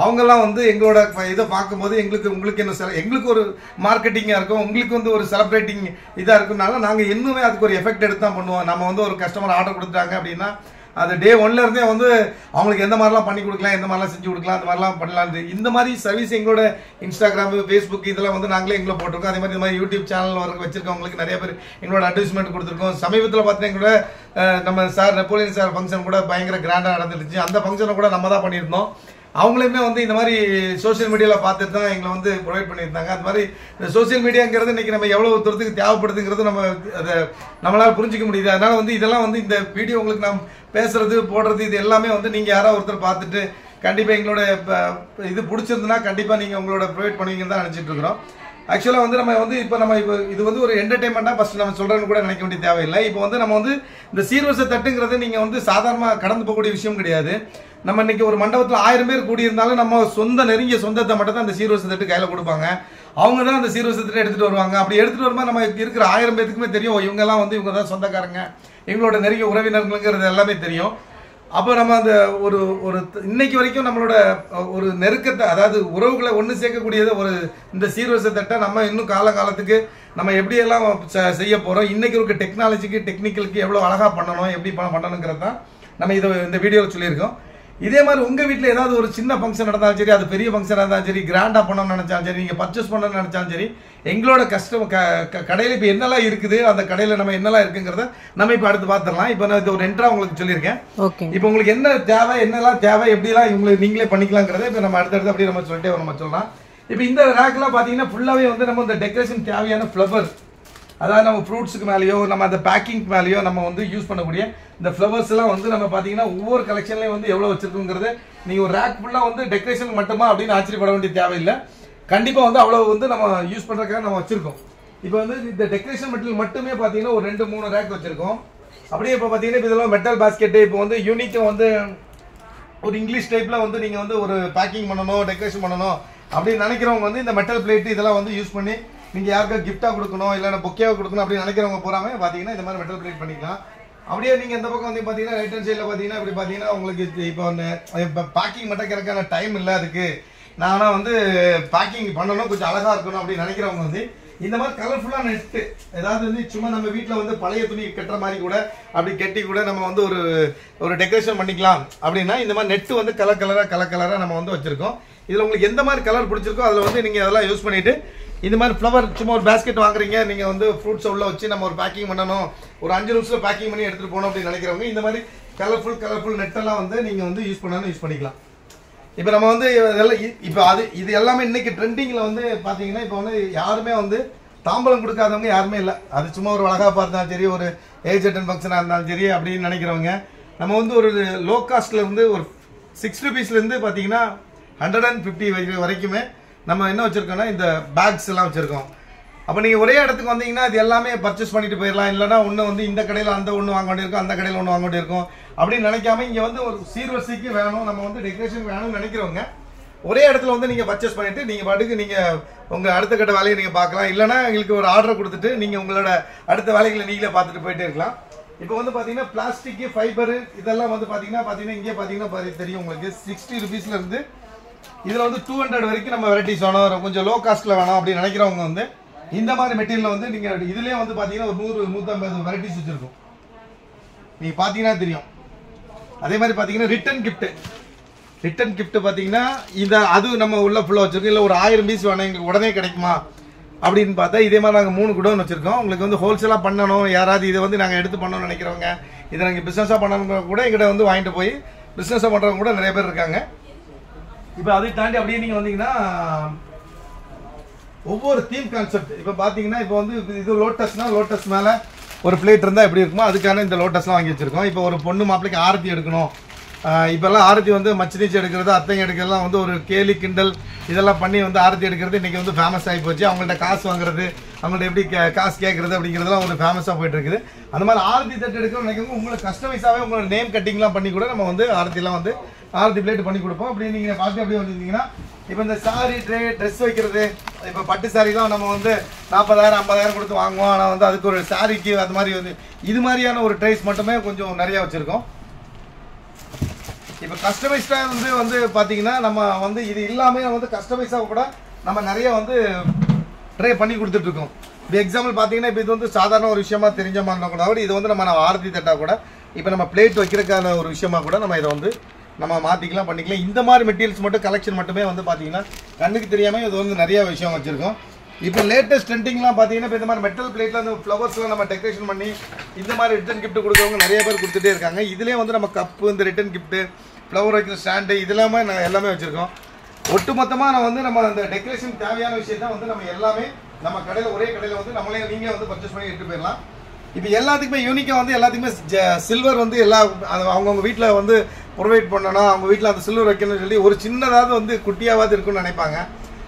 அவங்கெல்லாம் வந்து எங்களோட இதை பார்க்கும்போது உங்களுக்கு என்ன எங்களுக்கு ஒரு மார்க்கெட்டிங்காக இருக்கும், உங்களுக்கு வந்து ஒரு செலிப்ரேட்டிங் இதாக இருக்குனால நாங்கள் இன்னுமே அதுக்கு ஒரு எஃபெக்ட் எடுத்து தான் பண்ணுவோம். நம்ம வந்து ஒரு கஸ்டமர் ஆர்டர் கொடுத்துட்டாங்க அப்படின்னா அது டே 1ல இருந்தே வந்து அவங்களுக்கு எந்த மாதிரிலாம் பண்ணி கொடுக்கலாம், எந்த மாதிரிலாம் செஞ்சு கொடுக்கலாம், அந்த மாதிரிலாம் பண்ணலாம். இந்த மாதிரி சர்வீஸ் எங்களோட இன்ஸ்டாகிராம், ஃபேஸ்புக் இதெல்லாம் வந்து நாங்களே எங்களை போட்டிருக்கோம். அதே மாதிரி யூடியூப் சேனல் வச்சிருக்கவங்களுக்கு நிறைய பேர் எங்களோட அட்வர்டைஸ்மெண்ட் கொடுத்துருக்கோம். சமீபத்தில் பார்த்தீங்கன்னா எங்களோட நம்ம சார் நெப்போலியன் சார் ஃபங்க்ஷன் கூட பயங்கர கிராண்டாக நடந்துருச்சு. அந்த ஃபங்க்ஷனை கூட நம்ம தான் பண்ணியிருந்தோம். அவங்களுமே வந்து இந்த மாதிரி சோசியல் மீடியாவில் பார்த்துட்டு தான் எங்களை வந்து ப்ரொவைட் பண்ணியிருந்தாங்க. அது மாதிரி இந்த சோசியல் மீடியாங்கிறது இன்னைக்கு நம்ம எவ்வளோ தூரத்துக்கு தேவைப்படுதுங்கிறது நம்ம அதை நம்மளால் புரிஞ்சிக்க முடியுது. அதனால வந்து இதெல்லாம் வந்து இந்த வீடியோ உங்களுக்கு நாம் பேசுறது போடுறது இது எல்லாமே வந்து நீங்கள் யாராவது ஒருத்தர் பார்த்துட்டு கண்டிப்பாக எங்களோட இது பிடிச்சிருந்துன்னா கண்டிப்பாக நீங்கள் உங்களோட ப்ரொவைட் பண்ணுவீங்கன்னு தான் நினச்சிட்டு இருக்கிறோம். ஆக்சுவலாக வந்து நம்ம வந்து இப்போ இது வந்து ஒரு என்டர்டைன்மெண்ட்டாக ஃபஸ்ட் நம்ம சொல்கிறேன்னு கூட நினைக்க வேண்டிய தேவையில்லை. இப்போ வந்து நம்ம வந்து இந்த சீர்வரிசை தட்டுங்கிறது நீங்கள் வந்து சாதாரணமாக கடந்து போகக்கூடிய விஷயம் கிடையாது. நம்ம இன்னைக்கு ஒரு மண்டபத்தில் 1000 பேர் கூடியிருந்தாலும் நம்ம நெருங்கிய சொந்தத்தை மட்டும் தான் அந்த சீர்வரிசை தட்டு கையில் கொடுப்பாங்க. அவங்க தான் அந்த சீர்வரிசை தட்டு எடுத்துகிட்டு வருவாங்க. அப்படி எடுத்துகிட்டு வரும்போது நம்ம இருக்கிற 1000 பேருக்குமே தெரியும் இவங்கெல்லாம் வந்து இவங்க தான் சொந்தக்காரங்க, எங்களோட நெருங்கிய உறவினர்களுங்கிறது எல்லாமே தெரியும். அப்போ நம்ம அந்த ஒரு இன்னைக்கு வரைக்கும் நம்மளோட ஒரு நெருக்கத்தை, அதாவது உறவுகளை ஒன்று சேர்க்கக்கூடியது இந்த சீர்வரிசை தட்டை நம்ம இன்னும் காலத்துக்கு நம்ம எப்படியெல்லாம் செய்ய போகிறோம், இன்னைக்கு இருக்க டெக்னாலஜிக்கு டெக்னிக்கலுக்கு எவ்வளோ அழகாக பண்ணணும், எப்படி பண்ணணுங்கிறது தான் நம்ம இந்த வீடியோவில் சொல்லியிருக்கோம். இதே மாதிரி உங்கள் வீட்டில் ஏதாவது ஒரு சின்ன ஃபங்க்ஷன் நடந்தாலும் சரி, அது பெரிய ஃபங்க்ஷனாக இருந்தாலும் சரி, கிராண்டாக பண்ணணும்னு நினச்சாலும் சரி, நீங்கள் பர்ச்சேஸ் பண்ணணும்னு நினச்சாலும் சரி, எங்களோட கடையில் இப்போ என்னெல்லாம் இருக்குது, அந்த கடையில் நம்ம என்னெல்லாம் இருக்குங்கிறத நம்ம இப்போ அடுத்து பார்த்துடலாம். இப்போ நான் இது ஒரு என்ட்ரா உங்களுக்கு சொல்லியிருக்கேன். இப்போ உங்களுக்கு என்ன தேவை, என்னெல்லாம் தேவை, எப்படிலாம் உங்களுக்கு நீங்களே பண்ணிக்கலாங்கிறத இப்போ நம்ம அடுத்தடுத்து அப்படியே நம்ம சொல்லிட்டே நம்ம சொல்லலாம். இப்போ இந்த ரேக்லாம் பார்த்தீங்கன்னா ஃபுல்லாகவே வந்து நம்ம இந்த டெக்கரேஷன் தேவையான ஃப்ளவர், அதாவது நம்ம ஃப்ரூட்ஸுக்கு மேலேயோ நம்ம அந்த பேக்கிங் மேலேயோ நம்ம வந்து யூஸ் பண்ணக்கூடிய இந்த ஃப்ளவர்ஸ் எல்லாம் வந்து நம்ம பார்த்தீங்கன்னா ஒவ்வொரு கலெக்ஷன்லையும் வந்து எவ்வளோ வச்சிருக்குங்கிறது நீங்கள் ஒரு ரேக் ஃபுல்லாக வந்து டெக்கரேஷன் மட்டுமா அப்படின்னு ஆச்சரியப்பட வேண்டிய தேவையில்லை. கண்டிப்பாக வந்து அவ்வளோ வந்து நம்ம யூஸ் பண்ணுறதுக்காக நம்ம வச்சிருக்கோம். இப்போ வந்து இந்த டெக்கரேஷன் மெட்டீரியல் மட்டுமே பார்த்தீங்கன்னா ஒரு 2-3 ரேக் வச்சிருக்கோம். அப்படியே இப்போ பார்த்தீங்கன்னா இப்போ இதெல்லாம் மெட்டல் பாஸ்கெட்டு, இப்போ வந்து யூனிக்காக வந்து ஒரு இங்கிலீஷ் டைப்பில் வந்து நீங்கள் வந்து ஒரு பேக்கிங் பண்ணணும், டெக்கரேஷன் பண்ணணும் அப்படின்னு நினைக்கிறவங்க வந்து இந்த மெட்டல் பிளேட்டு இதெல்லாம் வந்து யூஸ் பண்ணி நீங்கள் யாருக்கா கிஃப்டாக கொடுக்கணும், இல்லைன்னா பொக்கேவாக கொடுக்கணும் அப்படின்னு நினைக்கிறவங்க போகிறாங்க பார்த்தீங்கன்னா இந்த மாதிரி மெட்டல் பிளேட் பண்ணிக்கலாம். அப்படியே நீங்கள் இந்த பக்கம் வந்து பார்த்தீங்கன்னா ரைட் ஹேண்ட் சைடில் பார்த்தீங்கன்னா இப்படி பார்த்தீங்கன்னா உங்களுக்கு இப்போ பேக்கிங் மட்டும் கிடைக்கான டைம் இல்லை, அதுக்கு நானும் வந்து பேக்கிங் பண்ணணும், கொஞ்சம் அழகாக இருக்கணும் அப்படின்னு நினைக்கிறவங்க வந்து இந்த மாதிரி கலர்ஃபுல்லான நெட்டு, ஏதாவது வந்து சும்மா நம்ம வீட்டில் வந்து பழைய துணி கட்டுற மாதிரி கூட அப்படி கட்டி கூட நம்ம வந்து ஒரு டெக்கரேஷன் பண்ணிக்கலாம் அப்படின்னா இந்த மாதிரி நெட்டு வந்து கலர் நம்ம வந்து வச்சுருக்கோம். இதில் உங்களுக்கு எந்த மாதிரி கலர் பிடிச்சிருக்கோ அதில் வந்து நீங்கள் அதெல்லாம் யூஸ் பண்ணிவிட்டு இந்த மாதிரி ஃப்ளவர் சும்மா ஒரு பேஸ்கெட் வாங்குறீங்க, நீங்கள் வந்து ஃப்ரூட்ஸை உள்ள வச்சு நம்ம ஒரு பேக்கிங் பண்ணணும், ஒரு 5 நிமிஷத்தில் பேக்கிங் பண்ணி எடுத்துகிட்டு போகணும் அப்படின்னு நினைக்கிறவங்க இந்த மாதிரி கலர்ஃபுல் நெட்டெல்லாம் வந்து நீங்கள் வந்து யூஸ் பண்ணிக்கலாம். இப்போ நம்ம வந்து இதெல்லாம் இப்போ இது எல்லாமே இன்னைக்கு ட்ரெண்டிங்கில் வந்து பார்த்தீங்கன்னா இப்போ வந்து யாருமே வந்து தாம்பலம் கொடுக்காதவங்க யாருமே இல்லை. அது சும்மா ஒரு அழகாக பார்த்தாலும் சரி, ஒரு ஏஜ் அட்டன் ஃபங்க்ஷனாக இருந்தாலும் சரி அப்படின்னு நினைக்கிறவங்க நம்ம வந்து ஒரு லோ காஸ்ட்ல இருந்து ஒரு 6 ரூபீஸ்லேருந்து பார்த்தீங்கன்னா 150 வரைக்குமே நம்ம என்ன வச்சுருக்கோம்னா இந்த பேக்ஸ் எல்லாம் வச்சுருக்கோம். அப்போ நீங்கள் ஒரே இடத்துக்கு வந்தீங்கன்னா இது எல்லாமே பர்ச்சேஸ் பண்ணிட்டு போயிடலாம். இல்லைனா ஒன்று வந்து இந்த கடையில் அந்த ஒன்று வாங்க வேண்டியிருக்கும், அந்த கடையில் ஒன்று வாங்க வேண்டியிருக்கும் அப்படின்னு நினைக்காம இங்கே வந்து ஒரு சீர்வரிசைக்கு வேணும், நம்ம வந்து டெக்கரேஷன் வேணும்னு நினைக்கிறவங்க ஒரே இடத்துல வந்து நீங்கள் பர்ச்சேஸ் பண்ணிட்டு நீங்கள் பாட்டுக்கு நீங்கள் உங்கள் அடுத்த கட்ட வேலையை நீங்கள் பார்க்கலாம். இல்லைனா எங்களுக்கு ஒரு ஆர்டர் கொடுத்துட்டு நீங்கள் உங்களோட அடுத்த வேலைகளை நீங்களே பார்த்துட்டு போயிட்டே இருக்கலாம். இப்போ வந்து பார்த்தீங்கன்னா பிளாஸ்டிக்கு, ஃபைபரு இதெல்லாம் வந்து பார்த்தீங்கன்னா இங்கே பார்த்தீங்கன்னா தெரியும் உங்களுக்கு 60 rupeesல இருந்து இதில் வந்து 200 வரைக்கும் நம்ம வெரைட்டிஸ் வேணும், கொஞ்சம் லோ காஸ்ட்டில் வேணும் அப்படின்னு நினைக்கிறவங்க வந்து இந்த மாதிரி மெட்டீரியல் வந்து நீங்கள் இதுலேயே வந்து பார்த்தீங்கன்னா ஒரு 100-150 வெரைட்டிஸ் வச்சுருக்கோம். நீங்கள் பார்த்தீங்கன்னா தெரியும். அதே மாதிரி பார்த்தீங்கன்னா ரிட்டன் கிஃப்ட் பார்த்தீங்கன்னா அது நம்ம உள்ள ஃபுல்லாக வச்சுருக்கோம். இல்லை ஒரு 1000 பீஸ் வேணும் எங்களுக்கு உடனே கிடைக்குமா அப்படின்னு பார்த்தா இதே மாதிரி நாங்கள் 3 குடோன் வச்சுருக்கோம். உங்களுக்கு வந்து ஹோல்சேலாக பண்ணணும், யாராவது இதை வந்து நாங்கள் எடுத்து பண்ணணும்னு நினைக்கிறவங்க, இதை நாங்கள் பிஸ்னஸாக பண்ணணுங்க கூட எங்கிட்ட வந்து வாங்கிட்டு போய் பிஸ்னஸாக பண்ணுறவங்க கூட நிறைய பேர் இருக்காங்க. இப்போ அதை தாண்டி அப்படியே நீங்கள் வந்தீங்கன்னா ஒவ்வொரு தீம் கான்செப்ட் இப்போ பார்த்தீங்கன்னா இப்போ வந்து இது லோட்டஸ்னா லோட்டஸ் மேலே ஒரு பிளேட் இருந்தால் எப்படி இருக்குமோ அதுக்கான இந்த லோட்டஸ்லாம் வாங்கி வச்சுருக்கோம். இப்போ ஒரு பொண்ணு மாப்பிளைக்கு ஆரத்தி எடுக்கணும், இப்போல்லாம் ஆரத்தி வந்து மச்சினிச்சு எடுக்கிறது, அத்தைங்க எடுக்கிறதுலாம் வந்து ஒரு கேலி கிண்டல் இதெல்லாம் பண்ணி வந்து ஆரத்தி எடுக்கிறது இன்றைக்கி வந்து ஃபேமஸ் ஆகி போச்சு. அவங்கள்ட்ட காசு வாங்குறது, அவங்கள்ட்ட எப்படி காசு கேட்குறது அப்படிங்கிறதுலாம் ஒரு ஃபேமஸாக போயிட்டு இருக்குது. அந்த மாதிரி ஆரத்தி தட்டு எடுக்கணும்னு நினைக்கிறவங்க உங்களுக்கு கஸ்டமைஸாகவே உங்களோட நேம் கட்டிங்லாம் பண்ணி கூட நம்ம வந்து ஆரத்திலாம் வந்து ஆரத்தி பிளேட் பண்ணி கொடுப்போம். அப்படி நீங்கள் பார்த்து அப்படியே வந்துருந்தீங்கன்னா இப்போ இந்த சாரி ட்ரெஸ் வைக்கிறது, இப்போ பட்டு சாரிலாம் நம்ம வந்து 40,000-50,000 கொடுத்து வாங்குவோம். ஆனால் வந்து அதுக்கு ஒரு சாரிக்கு அது மாதிரி வந்து இது மாதிரியான ஒரு ட்ரைஸ் மட்டுமே கொஞ்சம் நிறையா வச்சுருக்கோம். இப்போ கஸ்டமைஸ்டாக வந்து பார்த்தீங்கன்னா நம்ம வந்து இது இல்லாமல் வந்து கஸ்டமைஸாக கூட நம்ம நிறைய வந்து ட்ரை பண்ணி கொடுத்துட்ருக்கோம். இப்போ எக்ஸாம்பிள் பார்த்தீங்கன்னா இப்போ இது வந்து சாதாரண ஒரு விஷயமா தெரிஞ்ச மாதிரி கூட இது வந்து நம்ம ஆரத்தி தட்டாக கூட இப்போ நம்ம பிளேட் வைக்கிறதுக்கான ஒரு விஷயமா கூட நம்ம இதை வந்து நம்ம மாற்றிக்கலாம் பண்ணிக்கலாம். இந்த மாதிரி மெட்டீரியல்ஸ் மட்டும் கலெக்ஷன் மட்டுமே வந்து பார்த்தீங்கன்னா கண்ணுக்கு தெரியாமல் இது வந்து நிறைய விஷயம் வச்சுருக்கோம். இப்போ லேட்டஸ்ட் ட்ரெண்டிங்லாம் பார்த்தீங்கன்னா இப்போ இந்த மாதிரி மெட்டல் பிளேட்டில் அந்த ஃப்ளவர்ஸ்லாம் நம்ம டெக்கரேஷன் பண்ணி இந்த மாதிரி ரிட்டன் கிஃப்ட் கொடுக்குறவங்க நிறைய பேர் கொடுத்துட்டே இருக்காங்க. இதுலேயே வந்து நம்ம கப்பு, இந்த ரிட்டன் கிஃப்ட்டு, ஃப்ளவர் வைக்கிற ஸ்டாண்டு இதெல்லாமே நான் எல்லாமே வச்சுருக்கோம். ஒட்டுமொத்தமாக நான் வந்து நம்ம அந்த டெக்கரேஷன் தேவையான விஷயத்த வந்து நம்ம எல்லாமே நம்ம கடையில் ஒரே கடையில் வந்து நம்மளே நீங்கள் வந்து பர்ச்சேஸ் பண்ணி எடுத்து போயிடலாம். இப்போ எல்லாத்துக்குமே யூனிக்காக வந்து எல்லாத்துக்குமே சில்வர் வந்து எல்லா அவங்கவுங்க வீட்டில் வந்து ப்ரொவைட் பண்ணணும், அவங்க வீட்டில் அந்த சில்வர் வைக்கணும்னு சொல்லி ஒரு சின்னதாவது வந்து குட்டியாவது இருக்குன்னு நினைப்பாங்க.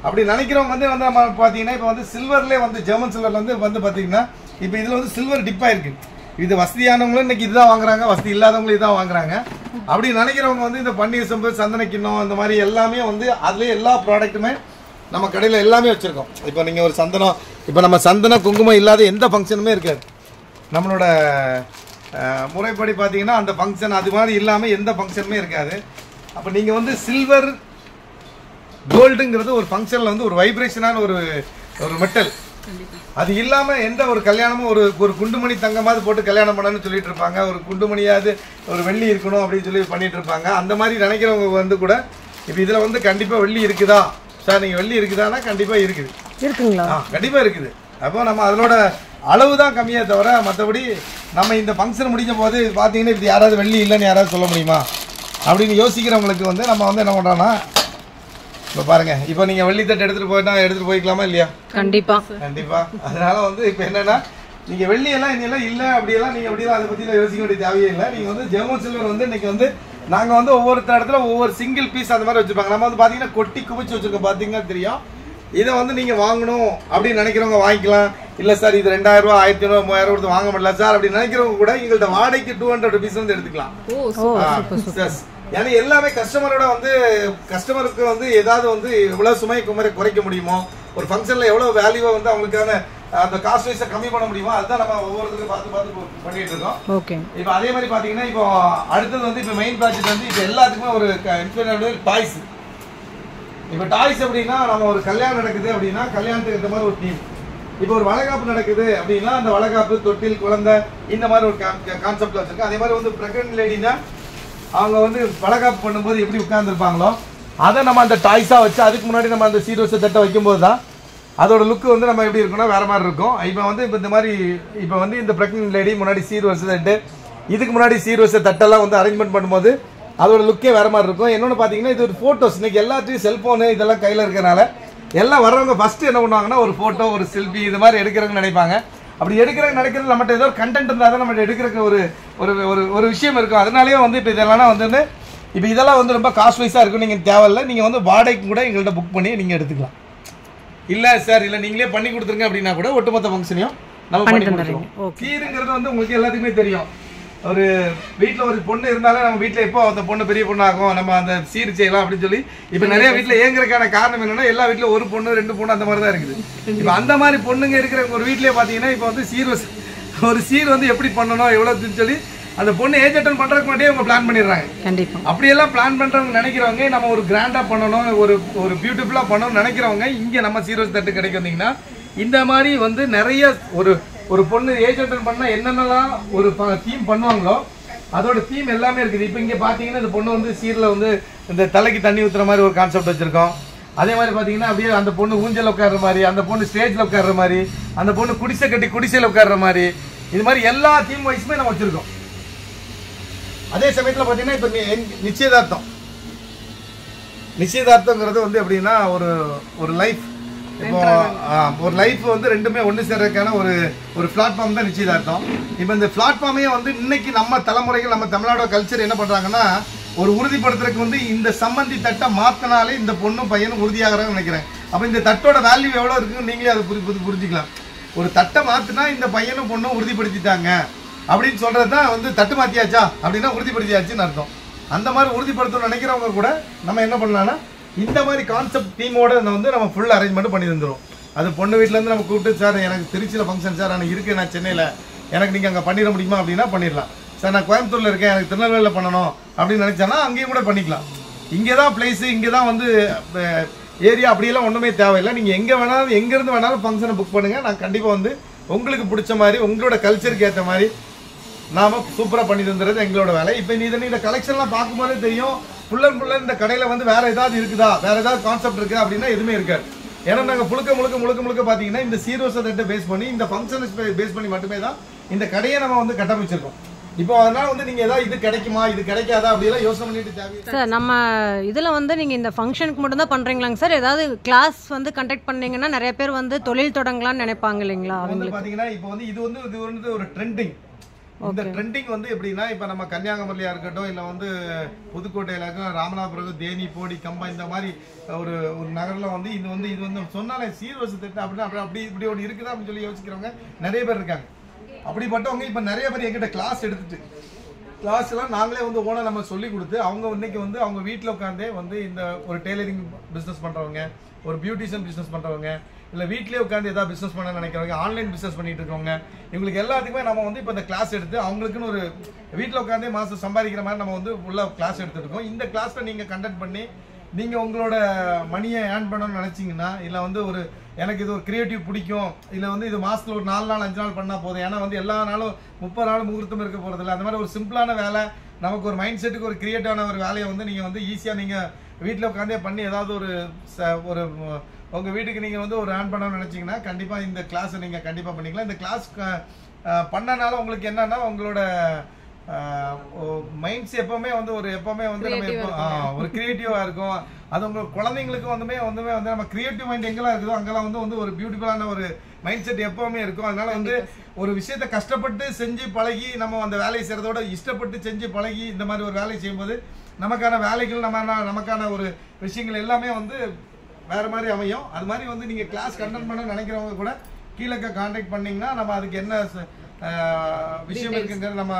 அப்படி நினைக்கிறவங்க வந்து நம்ம பார்த்தீங்கன்னா இப்போ வந்து சில்வர்லேயே வந்து ஜெர்மன் சில்வரில் வந்து பார்த்தீங்கன்னா இப்போ இதில் வந்து சில்வர் டிப்பாக இருக்குது. இது வசதியானவங்களும் இன்னைக்கு இதுதான் வாங்குறாங்க, வசதி இல்லாதவங்களும் இதுதான் வாங்குறாங்க. அப்படி நினைக்கிறவங்க வந்து இந்த பன்னீர் செம்பு, சந்தன கிண்ணம் இந்த மாதிரி எல்லாமே வந்து அதுலேயே எல்லா ப்ராடக்ட்டுமே நம்ம கடையில் எல்லாமே வச்சுருக்கோம். இப்போ நீங்கள் ஒரு சந்தனம், இப்போ நம்ம சந்தன குங்குமம் இல்லாத எந்த ஃபங்க்ஷனுமே இருக்காது. நம்மளோட முறைப்படி பார்த்தீங்கன்னா அந்த ஃபங்க்ஷன் அது மாதிரி இல்லாமல் எந்த ஃபங்க்ஷனுமே இருக்காது. அப்போ நீங்கள் வந்து சில்வர் கோல்டுங்கிறது ஒரு ஃபங்க்ஷனில் வந்து ஒரு வைப்ரேஷனான ஒரு மெட்டல். அது இல்லாமல் எந்த ஒரு கல்யாணமும் ஒரு குண்டுமணி தங்கமாவது போட்டு கல்யாணம் பண்ணணும்னு சொல்லிட்டு இருப்பாங்க, ஒரு குண்டுமணியாவது ஒரு வெள்ளி இருக்கணும் அப்படின்னு சொல்லி பண்ணிட்டு இருப்பாங்க. அந்த மாதிரி நினைக்கிறவங்க வந்து கூட இப்போ இதில் வந்து கண்டிப்பாக வெள்ளி இருக்குதா சார், நீங்கள் வெள்ளி இருக்குதானா கண்டிப்பாக இருக்குது, இருக்குங்களா? கண்டிப்பாக இருக்குது. அப்போ நம்ம அதனோட அளவு தான் கம்மியாக தவிர மற்றபடி நம்ம இந்த ஃபங்க்ஷன் முடிஞ்ச போது பார்த்தீங்கன்னா இது யாராவது வெள்ளி இல்லைன்னு யாராவது சொல்ல முடியுமா அப்படின்னு யோசிக்கிறவங்களுக்கு வந்து நம்ம வந்து என்ன பண்ணுறோன்னா இப்போ பாருங்க, இப்போ நீங்கள் வெள்ளித்தட்டு எடுத்துகிட்டு போய்க்கலாமா இல்லையா? கண்டிப்பாக. அதனால வந்து இப்போ என்னன்னா நீங்கள் வெள்ளியெல்லாம் இன்னெல்லாம் இல்லை அப்படியெல்லாம் நீங்கள் அப்படியெல்லாம் அதை பற்றிலாம் யோசிக்க வேண்டிய தேவையே இல்லை. நீங்கள் வந்து ஜெர்மன் சில்வர் வந்து இன்னைக்கு வந்து நாங்கள் வந்து ஒவ்வொருத்தர் இடத்துல ஒவ்வொரு சிங்கிள் பீஸ் அந்த மாதிரி வச்சுருப்பாங்க. நம்ம வந்து பார்த்தீங்கன்னா கொட்டி குவிச்சு வச்சுருக்கோம், பார்த்தீங்கன்னா தெரியும். இதை வந்து நீங்கள் வாங்கணும் அப்படின்னு நினைக்கிறவங்க வாங்கிக்கலாம். இல்லை சார் இது 2000 ரூபா 1500 3000 கொடுத்து வாங்க முடியல சார் அப்படின்னு நினைக்கிறவங்க கூட எங்கள்கிட்ட வாடகைக்கு 200 rupees வந்து எடுத்துக்கலாம். ஏன்னா எல்லாமே கஸ்டமரோட வந்து கஸ்டமருக்கு வந்து ஏதாவது வந்து எவ்வளவு சுமை குறைக்க முடியுமோ, ஒரு ஃபங்க்ஷன்ல எவ்வளவு வேல்யூவை வந்து அவங்களுக்கான அந்த காஸ்ட் வைஸை கம்மி பண்ண முடியுமோ அதுதான் நம்ம ஒவ்வொருத்தருக்கும் பார்த்து பண்ணிட்டு இருக்கோம். இப்போ அதே மாதிரி பாத்தீங்கன்னா இப்போ அடுத்தது வந்து இப்போ மெயின் ப்ராஜெக்ட் வந்து இப்போ எல்லாத்துக்குமே ஒரு இன்ஸ்பிரேஷன் டாய்ஸ். இப்போ டாய்ஸ் அப்படின்னா நம்ம ஒரு கல்யாணம் நடக்குது அப்படின்னா கல்யாணத்துக்கு இந்த மாதிரி ஒரு தீம். இப்போ ஒரு வளைகாப்பு நடக்குது அப்படின்னா அந்த வளைகாப்பு, தொட்டில், குழந்தை இந்த மாதிரி ஒரு கான்செப்ட் வச்சிருக்கோம். அதே மாதிரி வந்து பிரெக்னன்ட் லேடினா அவங்க வந்து வளைகாப்பு பண்ணும்போது எப்படி உட்கார்ந்துருப்பாங்களோ அதை நம்ம அந்த டாய்ஸாக வச்சு அதுக்கு முன்னாடி நம்ம அந்த சீர்வரிசை தட்டை வைக்கும்போது தான் அதோட லுக்கு வந்து நம்ம எப்படி இருக்குன்னா வேற மாதிரி இருக்கும். இப்போ வந்து இப்போ இந்த மாதிரி இப்போ வந்து இந்த பிரெக்னன்ட் லேடி முன்னாடி சீர்வரிசை தட்டு, இதுக்கு முன்னாடி சீர்வரிசை தட்டெல்லாம் வந்து அரேஞ்ச்மெண்ட் பண்ணும்போது அதோட லுக்கே வேற மாதிரி இருக்கும். இன்னொன்று பார்த்தீங்கன்னா இது ஒரு ஃபோட்டோஸ். இன்னைக்கு எல்லாத்தையும் செல்ஃபோனு இதெல்லாம் கையில் இருக்கிறனால எல்லாம் வர்றவங்க ஃபர்ஸ்ட் என்ன பண்ணுவாங்கன்னா ஒரு ஃபோட்டோ, ஒரு செல்ஃபி இது மாதிரி எடுக்கிறவங்க நினைப்பாங்க. அப்படி எடுக்கிறவங்க நினைக்கிறது நம்மகிட்ட ஏதோ ஒரு கண்டென்ட் இருந்தால் தான் நம்ம எடுக்கிறதுக்கு ஒரு விஷயம் இருக்கும். அதனாலேயே வந்து இப்போ இதெல்லாம் வந்து இப்போ இதெல்லாம் வந்து ரொம்ப காஸ்ட் வைஸாக இருக்கும். நீங்கள் தேவையில்லை, நீங்கள் வந்து வாடகைக்கு கூட எங்கள்கிட்ட புக் பண்ணி நீங்கள் எடுத்துக்கலாம். இல்ல சார் இல்ல நீங்களே பண்ணி கொடுத்துருங்க அப்படின்னா கூட ஒட்டுமொத்த ஃபங்க்ஷனையும் நம்ம பண்ணி கொடுத்துருவோம். சீருங்கிறது வந்து உங்களுக்கு எல்லாத்துக்குமே தெரியும். ஒரு வீட்டில் ஒரு பொண்ணு இருந்தாலும் நம்ம வீட்டில் எப்போ அந்த பொண்ணு பெரிய பொண்ணு ஆகும், நம்ம அந்த சீர் செய்யலாம் அப்படின்னு சொல்லி இப்போ நிறைய வீட்டில் ஏங்குறதுக்கான காரணம் என்னன்னா எல்லா வீட்டில் ஒரு பொண்ணு 2 பொண்ணு அந்த மாதிரி தான் இருக்குது. இப்போ அந்த மாதிரி பொண்ணுங்க இருக்கிற ஒரு வீட்டிலே பார்த்தீங்கன்னா இப்போ வந்து ஒரு சீர் வந்து எப்படி பண்ணணும் எவ்வளோன்னு சொல்லி அந்த பொண்ணு ஏஜ் அட்டன் பண்ணுறதுக்கு முன்னாடியே அவங்க பிளான் பண்ணிடுறாங்க. கண்டிப்பாக அப்படியெல்லாம் பிளான் பண்ணுறவங்க நினைக்கிறவங்க நம்ம ஒரு கிராண்டாக பண்ணணும், ஒரு பியூட்டிஃபுல்லாக பண்ணணும்னு நினைக்கிறவங்க இங்கே நம்ம சீர்வரிசை தட்டு கடைக்கு வந்தீங்கன்னா இந்த மாதிரி வந்து நிறைய ஒரு பொண்ணு ஏஜ் அட்டன் பண்ணால் என்னென்னலாம் ஒரு தீம் பண்ணுவாங்களோ அதோட தீம் எல்லாமே இருக்குது. இப்போ இங்கே பார்த்தீங்கன்னா இந்த பொண்ணு வந்து சீரில் வந்து இந்த தலைக்கு தண்ணி ஊற்றுற மாதிரி ஒரு கான்செப்ட் வச்சுருக்கோம். அதே மாதிரி பார்த்தீங்கன்னா அப்படியே அந்த பொண்ணு ஊஞ்சல் உட்கார்ற மாதிரி, அந்த பொண்ணு ஸ்டேஜில் உட்கார்ற மாதிரி, அந்த பொண்ணு குடிசை கட்டி குடிசையில் உட்கார்ற மாதிரி, இது மாதிரி எல்லா தீம் வைஸுமே நம்ம வச்சுருக்கோம். அதே சமயத்தில் பார்த்தீங்கன்னா இப்போ நிச்சயதார்த்தங்கிறது வந்து எப்படின்னா ஒரு லைஃப், இப்போ ஒரு லைஃப் வந்து ரெண்டுமே ஒன்று சேர்றதுக்கான ஒரு பிளாட்ஃபார்ம் தான் நிச்சயதார்த்தம். இப்போ இந்த பிளாட்ஃபார்மையே வந்து இன்னைக்கு நம்ம தலைமுறைகள் நம்ம தமிழ்நாடோட கல்ச்சர் என்ன பண்ணுறாங்கன்னா ஒரு உறுதிப்படுத்துறதுக்கு வந்து இந்த சம்மந்தி தட்டை மாற்றினாலே இந்த பொண்ணும் பையனும் உறுதியாகிறாங்கன்னு நினைக்கிறேன். அப்போ இந்த தட்டோட வேல்யூ எவ்வளோ இருக்குன்னு நீங்களே அதை புரிஞ்சுக்கலாம். ஒரு தட்டை மாற்றினா இந்த பையனும் பொண்ணும் உறுதிப்படுத்திட்டாங்க அப்படின்னு சொல்கிறது தான் வந்து தட்டு மாற்றியாச்சா அப்படின்னா உறுதிப்படுத்தியாச்சுன்னு அர்த்தம். அந்த மாதிரி உறுதிப்படுத்தணும்னு நினைக்கிறவங்க கூட நம்ம என்ன பண்ணலாம்னா இந்த மாதிரி கான்செப்ட் டீமோட வந்து நம்ம ஃபுல் அரேஞ்ச்மெண்ட் பண்ணி தந்துடும். அது பொண்ணு வீட்டிலேருந்து நம்ம கூப்பிட்டு சார் எனக்கு திருச்சியில் ஃபங்க்ஷன் சார் நான் இருக்கேன், நான் சென்னையில், எனக்கு நீங்கள் அங்கே பண்ணிட முடியுமா அப்படின்னா பண்ணிடலாம். சார் நான் கோயம்புத்தூரில் இருக்கேன், எனக்கு திருநெல்வேலியில் பண்ணணும் அப்படின்னு நினச்சானா அங்கேயும் கூட பண்ணிக்கலாம். இங்கே தான் பிளேஸு, இங்கே தான் வந்து ஏரியா, அப்படியெல்லாம் ஒன்றுமே தேவையில்லை. நீங்கள் எங்கே வேணாலும் எங்கேருந்து வேணாலும் ஃபங்க்ஷனை புக் பண்ணுங்கள். நான் கண்டிப்பாக வந்து உங்களுக்கு பிடிச்ச மாதிரி உங்களோட கல்ச்சருக்கு ஏற்ற மாதிரி நாம் சூப்பராக பண்ணி தந்துடுறது எங்களோட வேலை. இப்போ இந்த கலெக்ஷன்லாம் பார்க்கும்போதே தெரியும் ஃபுல் அண்ட் ஃபுல்லாக இந்த கடையில் வந்து வேறு ஏதாவது இருக்குதா, வேறு ஏதாவது கான்செப்ட் இருக்குது அப்படின்னா எதுவுமே இருக்காது. ஏன்னா நாங்கள் முழுக்க பார்த்தீங்கன்னா இந்த சீர்வரிசை தட்டை பேஸ் பண்ணி இந்த ஃபங்க்ஷனை பேஸ் பண்ணி மட்டுமே தான் இந்த கடையை நம்ம வந்து கட்டமைச்சிருக்கோம். இப்போ அதனால வந்து நீங்கள் ஏதாவது இது கிடைக்குமா இது கிடைக்காதா அப்படியெல்லாம் யோசனை பண்ணிட்டு தேவை சார். நம்ம இதில் வந்து நீங்கள் இந்த ஃபங்க்ஷனுக்கு மட்டும் தான் பண்ணுறீங்களாங்க சார்? ஏதாவது கிளாஸ் வந்து கண்டக்ட் பண்ணீங்கன்னா நிறைய பேர் வந்து தொழில் தொடங்கலாம்னு நினைப்பாங்க இல்லைங்களா? அவங்க பார்த்தீங்கன்னா இப்போ வந்து இது வந்து ஒரு ட்ரெண்டிங். இந்த ட்ரெண்டிங் வந்து எப்படின்னா இப்போ நம்ம கன்னியாகுமரியா இருக்கட்டும், இல்லை வந்து புதுக்கோட்டையில் இருக்கட்டும், ராமநாதபுரம், தேனி, போடி, கம்பா, இந்த மாதிரி ஒரு நகரில் வந்து இது வந்து சொன்னாலே சீர்வரிசை தட்டு அப்படின்னா அப்படி இப்படி ஒன்று இருக்குதா அப்படின்னு சொல்லி யோசிக்கிறவங்க நிறைய பேர் இருக்காங்க. அப்படிப்பட்டவங்க இப்போ நிறைய பேர் எங்கிட்ட கிளாஸ் எடுத்துட்டு கிளாஸ்லாம் நாங்களே வந்து ஓனர் நம்ம சொல்லி கொடுத்து அவங்க இன்னைக்கு வந்து அவங்க வீட்டில் உட்காந்தே வந்து இந்த ஒரு டெய்லரிங் பிஸ்னஸ் பண்ணுறவங்க, ஒரு பியூட்டிஷியன் பிஸ்னஸ் பண்ணுறவங்க, இல்லை வீட்லேயே உட்காந்து ஏதாவது பிஸ்னஸ் பண்ண நினைக்கிறவங்க, ஆன்லைன் பிஸ்னஸ் பண்ணிட்டு இருக்கவங்க, இவங்களுக்கு எல்லாத்துக்குமே நம்ம வந்து இப்போ இந்த கிளாஸ் எடுத்து அவங்களுக்குன்னு ஒரு வீட்டில் உட்காந்தே மாதம் சம்பாதிக்கிற மாதிரி நம்ம வந்து உள்ள கிளாஸ் எடுத்துருக்கோம். இந்த கிளாஸில் நீங்கள் கண்டக்ட் பண்ணி நீங்கள் உங்களோட மணியை ஏர்ன் பண்ணணும்னு நினச்சிங்கன்னா, இல்லை வந்து எனக்கு இது ஒரு கிரியேட்டிவ் பிடிக்கும், இல்லை வந்து இது மாதத்தில் ஒரு 4 நாள் 5 நாள் பண்ணால் போதும், ஏன்னா வந்து எல்லா நாளும் 30 நாள் முகூர்த்தம் இருக்க போகிறதில்ல, அந்த மாதிரி ஒரு சிம்பிளான வேலை, நமக்கு ஒரு மைண்ட் செட்டுக்கு ஒரு கிரியேட்டிவான ஒரு வேலையை வந்து நீங்கள் வந்து ஈஸியாக நீங்கள் வீட்டில் உட்காந்தே பண்ணி ஏதாவது ஒரு உங்கள் வீட்டுக்கு நீங்கள் வந்து ஒரு ஏர்ன் பண்ணணும்னு நினச்சிங்கன்னா கண்டிப்பாக இந்த கிளாஸை நீங்கள் கண்டிப்பாக பண்ணிக்கலாம். இந்த கிளாஸ் பண்ணனால உங்களுக்கு என்னன்னா உங்களோட மைண்ட்ஸ் எப்பவுமே வந்து நம்ம ஒரு கிரியேட்டிவா இருக்கும். அது உங்க குழந்தைங்களுக்கு வந்து நம்ம கிரியேட்டிவ் மைண்ட் எங்கெல்லாம் இருக்குதோ அங்கெல்லாம் வந்து ஒரு பியூட்டிஃபுல்லான ஒரு மைண்ட் செட் எப்பவுமே இருக்கும். அதனால வந்து ஒரு விஷயத்த கஷ்டப்பட்டு செஞ்சு பழகி நம்ம அந்த வேலையை செய்யறதோட இஷ்டப்பட்டு செஞ்சு பழகி இந்த மாதிரி ஒரு வேலையை செய்யும்போது நமக்கான வேலைகள் நமக்கான ஒரு விஷயங்கள் எல்லாமே வந்து வேற மாதிரி அமையும். அது மாதிரி வந்து நீங்க கிளாஸ் கண்டக்ட் பண்ண நினைக்கிறவங்க கூட கீழே கான்டாக்ட் பண்ணீங்கன்னா நம்ம அதுக்கு என்ன விஷயம் இருக்குங்கிறது நம்ம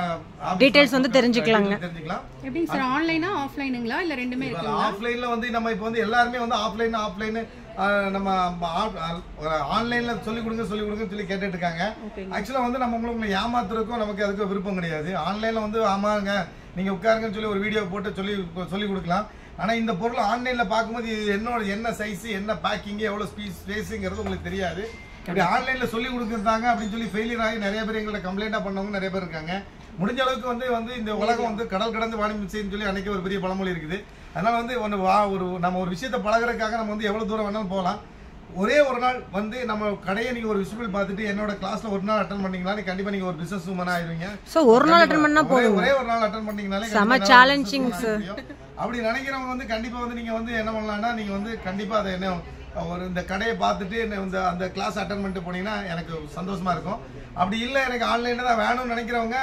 டீடைல்ஸ் வந்து தெரிஞ்சுக்கலாம். எப்படி சார், ஆன்லைனா ஆஃப்லைனுங்களா இல்ல ரெண்டுமே இருக்குங்களா? ஆஃப்லைன்ல வந்து நம்ம இப்போ வந்து எல்லாரும் வந்து ஆஃப்லைன் நம்ம ஆன்லைன்ல சொல்லி கொடுங்க சொல்லி கேட்டுட்டு இருக்காங்க. ஆக்சுவலா வந்து நம்ம உங்களுக்கு ஏமாத்துறதுக்கும் நமக்கு அதுக்கு விருப்பம் கிடையாது. ஆன்லைன்ல வந்து ஆமாங்க நீங்க உட்காருங்கன்னு சொல்லி ஒரு வீடியோ போட்டு சொல்லி கொடுக்கலாம். ஆனா இந்த பொருள் ஆன்லைன்ல பார்க்கும்போது என்ன சைஸ், என்ன பேக்கிங், எவ்வளவு ஸ்பேஸுங்கிறது உங்களுக்கு தெரியாது. இப்படி ஆன்லைன்ல சொல்லி கொடுக்குறாங்க அப்படின்னு சொல்லி ஃபெயிலியர் ஆகி நிறைய பேர் எங்கள்ட்ட கம்ப்ளைண்டா பண்ணவங்க நிறைய பேர் இருக்காங்க. முடிஞ்ச அளவுக்கு வந்து இந்த உலகம் வந்து கடல் கடந்து வாணி மிச்சைன்னு சொல்லி அன்னைக்கு ஒரு பெரிய பழமொழி இருக்குது. அதனால வந்து நம்ம ஒரு விஷயத்தை பழகிறதுக்காக நம்ம வந்து எவ்வளவு தூரம் வேணாலும் போகலாம். ஒரே ஒரு நாள் வந்து நம்ம கடையை நீங்க ஒரு விசிபிள் பார்த்துட்டு என்னோட கிளாஸ்ல ஒரு நாள் அட்டெண்ட் பண்ணீங்களா கண்டிப்பா நீங்க ஒரு பிசினஸ் உமனா ஆயிருவீங்க. சோ ஒரு நாள் அட்டெண்ட் பண்ணா போதும். ஒரே ஒரு நாள் அட்டெண்ட் பண்ணீங்கனாலே சம சேலஞ்சிங் சார். அப்படி நினைக்கிறவங்க வந்து கண்டிப்பா வந்து நீங்க வந்து என்ன பண்ணலாம்னா நீங்க வந்து கண்டிப்பா அதை என்ன இந்த கடையை பார்த்துட்டு அந்த கிளாஸ் அட்டெண்ட் பண்ணிட்டு போனீங்கன்னா எனக்கு சந்தோஷமா இருக்கும். அப்படி இல்லை எனக்கு ஆன்லைன்ல தான் வேணும்னு நினைக்கிறவங்க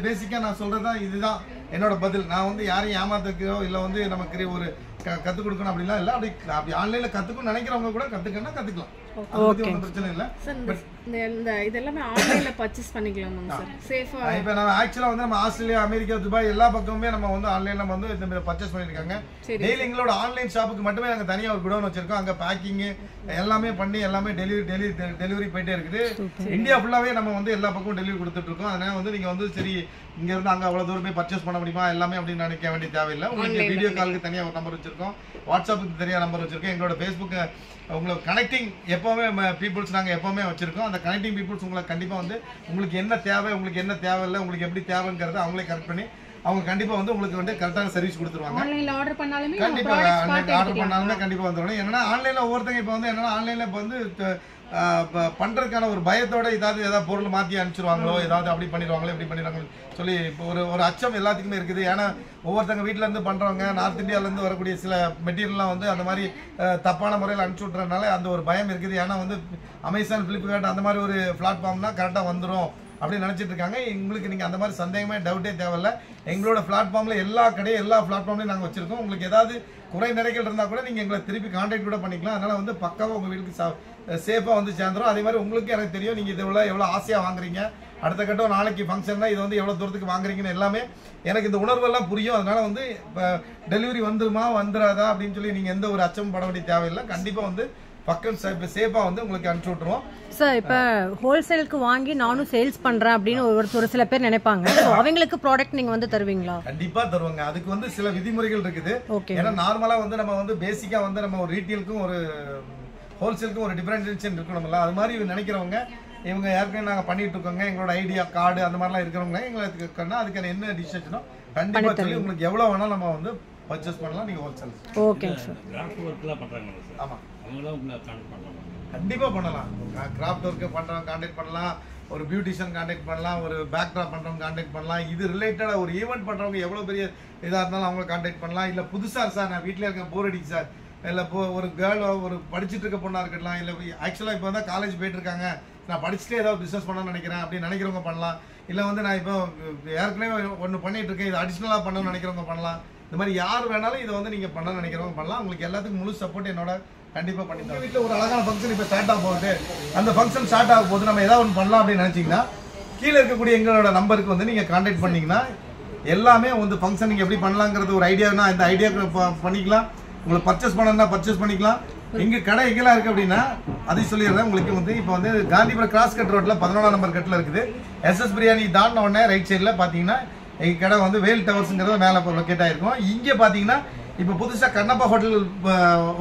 பேசிக்கா நான் சொல்றதுதான் இதுதான் என்னோட பதில். நான் வந்து யாரையும் ஏமாத்துக்கோ இல்லை வந்து நமக்கு கற்றுக் கொடுக்கணும் அப்படிலாம் இல்லை. அப்படி ஆன்லைனில் கற்றுக்கணும்னு நினைக்கிறவங்க கூட கற்றுக்கலாம். அதை பற்றி ஒன்றும் பிரச்சனை இல்லை. இந்த இதெல்லாமே ஆன்லைன்ல பர்ச்சேஸ் பண்ணிக்கலாமா சார் சேஃபா? இப்போ நம்ம ஆக்சுவலாக வந்து நம்ம ஆஸ்திரேலியா, அமெரிக்கா, துபாய் எல்லா பக்கமுமே நம்ம வந்து ஆன்லைனில் நம்ம வந்து இந்த பர்ச்சேஸ் பண்ணியிருக்காங்க. டெய்லி எங்களோட ஆன்லைன் ஷாப்புக்கு மட்டுமே நாங்கள் தனியாக ஒரு குடோன் வச்சிருக்கோம். அங்கே பேக்கிங்கு எல்லாமே பண்ணி எல்லாமே டெலிவரி போயிட்டே இருக்குது. இந்தியா ஃபுல்லாகவே நம்ம வந்து எல்லா பக்கமும் டெலிவரி கொடுத்துட்டு இருக்கோம். அதனால வந்து நீங்கள் வந்து சரி இங்கேருந்து அங்கே அவ்வளோ தூரம் போய் பர்ச்சேஸ் பண்ண முடியுமா எல்லாமே அப்படின்னு நினைக்க வேண்டிய தேவையில்லை. உங்களுக்கு வீடியோ காலுக்கு தனியாக ஒரு நம்பர் வச்சிருக்கோம், வாட்ஸ்அப்புக்கு தனியாக நம்பர் வச்சிருக்கோம், எங்களோட ஃபேஸ்புக்கு உங்களுக்கு கனெக்டிங் எப்போவுமே பீப்புள்ஸ் நாங்கள் எப்போவுமே வச்சிருக்கோம். அந்த கனெக்டிங் பீப்புள்ஸ் உங்களுக்கு கண்டிப்பாக வந்து உங்களுக்கு என்ன தேவை, உங்களுக்கு என்ன தேவையில்லை, உங்களுக்கு எப்படி தேவைங்கிறத அவங்களே கரெக்ட் பண்ணி அவங்க கண்டிப்பாக வந்து உங்களுக்கு வந்து கரெக்டான சர்வீஸ் கொடுத்துருவாங்க. ஆன்லைன்ல ஆர்டர் பண்ணாலுமே கண்டிப்பாக ஆர்டர் பண்ணாலுமே கண்டிப்பாக வந்துடும். என்னன்னா ஆன்லைனில் ஒவ்வொருத்தங்க இப்போ வந்து என்னன்னா ஆன்லைனில் இப்போ வந்து பண்ணுறதுக்கான ஒரு பயத்தோட ஏதாவது பொருள் மாற்றி அனுப்பிச்சிருவாங்களோ, ஏதாவது அப்படி பண்ணிடுவாங்களோ இப்படி பண்ணிடுவாங்களோ சொல்லி இப்போ ஒரு அச்சம் எல்லாத்துக்குமே இருக்குது. ஏன்னா ஒவ்வொருத்தங்க வீட்டிலேருந்து பண்ணுறவங்க நார்த் இந்தியாவிலேருந்து வரக்கூடிய சில மெட்டீரியல்லாம் வந்து அந்த மாதிரி தப்பான முறையில் அனுப்பிச்சி விட்றதுனால அந்த ஒரு பயம் இருக்குது. ஏன்னா வந்து அமேசான், ஃப்ளிப்கார்ட் அந்த மாதிரி ஒரு பிளாட்ஃபார்ம்னா கரெக்டாக வந்துடும் அப்படின்னு நினச்சிட்டு இருக்காங்க. உங்களுக்கு நீங்கள் அந்த மாதிரி சந்தேகமே டவுட்டே தேவையில்லை. எங்களோட பிளாட்ஃபார்மில் எல்லா பிளாட்ஃபார்ம்லையும் நாங்கள் வச்சுருக்கோம். உங்களுக்கு ஏதாவது குறை நிறைகள் இருந்தால் கூட நீங்கள் எங்களை திருப்பி கான்டாக்ட் கூட பண்ணிக்கலாம். அதனால் வந்து பக்காவாக உங்கள் வீட்டுக்கு சேஃபாக வந்து சேர்ந்துடும். அதே மாதிரி உங்களுக்கு எனக்கு தெரியும் நீங்கள் இதை எவ்வளோ ஆசையாக வாங்குறீங்க, அடுத்த கட்டம் நாளைக்கு ஃபங்க்ஷன்னா இது வந்து எவ்வளோ தூரத்துக்கு வாங்குறீங்கன்னு எல்லாமே எனக்கு இந்த உணர்வெல்லாம் புரியும். அதனால் வந்து இப்போ டெலிவரி வந்துருமா வந்துடாதா அப்படின்னு சொல்லி நீங்கள் எந்த ஒரு அச்சமும் பட வேண்டிய தேவையில்லை. கண்டிப்பாக வந்து பக்கம் சேஃபாக வந்து உங்களுக்கு அனுப்பிச்சி விட்ருவோம். சார் இப்போ ஹோல்சேலுக்கு வாங்கி நானும் சேல்ஸ் பண்ணுறேன் அப்படின்னு ஒரு சில பேர் நினைப்பாங்க. அவங்களுக்கு ப்ராடக்ட் நீங்கள் வந்து தருவீங்களா? கண்டிப்பாக தருவாங்க. அதுக்கு வந்து சில விதிமுறைகள் இருக்குது. ஏன்னா நார்மலாக வந்து நம்ம வந்து பேசிக்காக வந்து நம்ம ஒரு ரீட்டெயிலுக்கும் ஒரு ஹோல்சேலுக்கும் ஒரு டிஃபரன்ஷியேஷன் இருக்கணும்ல. அது மாதிரி நினைக்கிறவங்க இவங்க ஏற்கனவே நாங்கள் பண்ணிட்டு இருக்கோங்க, எங்களோட ஐடியா கார்டு அந்த மாதிரிலாம் இருக்கிறவங்க எங்களுக்கு அதுக்கான என்ன டிசிஷனோ கண்டிப்பாக சொல்லி உங்களுக்கு எவ்வளோ வேணாலும் நம்ம வந்து பர்ச்சேஸ் பண்ணலாம். நீங்கள் ஹோல்சேல் ஓகேங்க சார். ஆமாம் கண்டிப்பாக பண்ணலாம். கிராஃப்ட் ஒர்க்கு பண்ணுறவங்க கான்டாக்ட் பண்ணலாம், ஒரு பியூட்டிஷியன் கான்டாக்ட் பண்ணலாம், ஒரு பேக் ட்ராப் பண்ணுறவங்க கான்டாக்ட் பண்ணலாம். இது ரிலேட்டடாக ஒரு ஈவெண்ட் பண்ணுறவங்க எவ்வளோ பெரிய இதாக இருந்தாலும் அவங்கள கான்டாக்ட் பண்ணலாம். இல்லை புதுசாக சார் நான் வீட்டில் இருக்கேன் போர் அடிக்கு சார், இல்லை ஒரு கேர்ள் ஒரு படிச்சுட்டு இருக்க பொண்ணாக இருக்கலாம், இல்லை ஆக்சுவலாக இப்போ வந்து காலேஜ் போயிட்டு இருக்காங்க, நான் படிச்சுட்டே ஏதாவது பிஸ்னஸ் பண்ணணும்னு நினைக்கிறேன் அப்படின்னு நினைக்கிறவங்க பண்ணலாம். இல்லை வந்து நான் இப்போ ஏற்கனவே ஒன்று பண்ணிட்டு இருக்கேன், இது அடிஷ்னலாக பண்ணணும்னு நினைக்கிறவங்க பண்ணலாம். இந்த மாதிரி யார் வேணாலும் இதை வந்து நீங்கள் பண்ணணும்னு நினைக்கிறவங்க பண்ணலாம். உங்களுக்கு எல்லாத்துக்கும் முழு சப்போர்ட் என்னோட கண்டிப்பாக பண்ணிக்கலாம். வீட்டில் ஒரு அழகான ஃபங்க்ஷன் இப்போ ஸ்டார்ட் ஆக போகுது, அந்த ஃபங்க்ஷன் ஸ்டார்ட் ஆக போது நம்ம ஏதாவது ஒன்று பண்ணலாம் அப்படின்னு நினச்சிங்கன்னா கீழே இருக்கக்கூடிய எங்களோட நம்பருக்கு வந்து நீங்கள் கான்டாக்ட் பண்ணிங்கன்னா எல்லாமே வந்து ஃபங்க்ஷன் நீங்கள் எப்படி பண்ணலாங்கிறது ஒரு ஐடியானா இந்த ஐடியாவுக்கு பண்ணிக்கலாம். உங்களுக்கு பர்ச்சேஸ் பண்ணணும்னா பர்ச்சேஸ் பண்ணிக்கலாம். எங்கள் கடை எங்கெல்லாம் இருக்குது அப்படின்னா அதையும் சொல்லிடுறேன். உங்களுக்கு வந்து இப்போ வந்து காந்திபுரம் கிராஸ் கட் ரோட்டில் 11ஆம் நம்பர் கட்டில் இருக்குது. எஸ்எஸ் பிரியாணி தாண்டின உடனே ரைட் சைடில் பார்த்தீங்கன்னா எங்கள் கடை வந்து வேல் டவர்ஸுங்கிறது மேலே லொக்கேட் ஆகிருக்கும். இங்கே பார்த்தீங்கன்னா இப்போ புதுசாக கண்ணப்பா ஹோட்டல்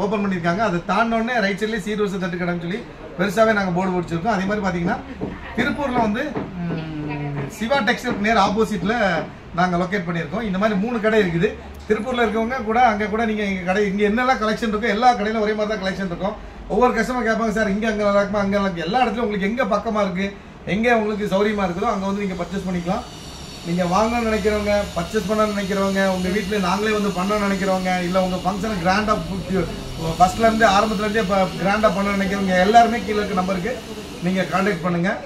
ஓப்பன் பண்ணியிருக்காங்க. அது தாண்டினோடனே ரைட் சைட்லேயே சீர்வரிசை தட்டு கடைன்னு சொல்லி பெருசாகவே நாங்கள் போர்டு பிடிச்சிருக்கோம். அதே மாதிரி பார்த்தீங்கன்னா திருப்பூரில் வந்து சிவா டெக்ஸ்டைல் நேர் ஆப்போசிட்டில் நாங்கள் லொக்கேட் பண்ணியிருக்கோம். இந்த மாதிரி 3 கடை இருக்குது. திருப்பூரில் இருக்கவங்க கூட அங்கே கூட நீங்கள் எங்கள் கடை இங்கே என்னெல்லாம் கலெக்ஷன் இருக்கோ எல்லா கடையிலும் ஒரே மாதிரி தான் கலெக்ஷன் இருக்கும். ஒவ்வொரு கஸ்டமர் கேட்பாங்க சார் இங்கே அங்கே நல்லா இருக்குமா, அங்கே நல்லா எல்லா இடத்துலையும் உங்களுக்கு எங்கே பக்கமாக இருக்குது, எங்கே உங்களுக்கு சௌரியமாக இருக்குதோ அங்கே வந்து நீங்கள் பர்ச்சேஸ் பண்ணிக்கலாம். நீங்கள் வாங்கணும்னு நினைக்கிறவங்க, பர்ச்சேஸ் பண்ணணும்னு நினைக்கிறவங்க, உங்கள் வீட்டில் நாங்களே வந்து பண்ணணும்னு நினைக்கிறவங்க, இல்லை உங்கள் ஃபங்க்ஷனை கிராண்டாக ஃபஸ்ட்லேருந்து ஆரம்பத்துலேருந்தே இப்போ கிராண்டாக பண்ணணும்னு நினைக்கிறவங்க எல்லாருமே கீழே இருக்க நம்பருக்கு நீங்கள் கான்டாக்ட் பண்ணுங்கள்.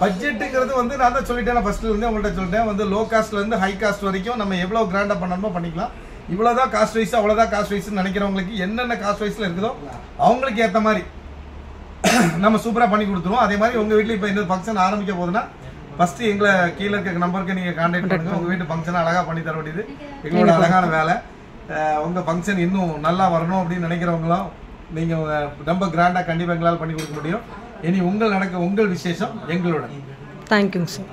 பட்ஜெட்டுங்கிறது வந்து நான் தான் சொல்லிட்டேன், ஃபர்ஸ்ட்ல இருந்து உங்கள்கிட்ட சொல்லிட்டேன். வந்து லோ காஸ்ட்ல இருந்து ஹை காஸ்ட் வரைக்கும் நம்ம எவ்வளோ கிராண்டா பண்ணணுமோ பண்ணிக்கலாம். இவ்வளோதான் காஸ்ட் வைஸ் அவ்வளோதான் காஸ்ட் வைஸ் நினைக்கிறவங்களுக்கு என்னென்ன காஸ்ட் வைஸ்ல இருக்குதோ அவங்களுக்கு ஏற்ற மாதிரி நம்ம சூப்பராக பண்ணி கொடுத்துருவோம். அதே மாதிரி உங்கள் வீட்டில் இப்போ இந்த ஃபங்க்ஷன் ஆரம்பிக்க போகுதுன்னா ஃபர்ஸ்ட் எங்களை கீழே இருக்க நம்பருக்கு நீங்கள் கான்டாக்ட் பண்ணுங்க. உங்கள் வீட்டு ஃபங்க்ஷனை அழகாக பண்ணி தர வேண்டியது எங்களோட அழகான வேலை. உங்கள் ஃபங்க்ஷன் இன்னும் நல்லா வரணும் அப்படின்னு நினைக்கிறவங்களும் நீங்கள் ரொம்ப கிராண்டாக கண்டிப்பாக எங்களால் பண்ணி கொடுக்க முடியும். இனி உங்கள் விசேஷம் எங்களோட. தேங்க்யூங்க சார்.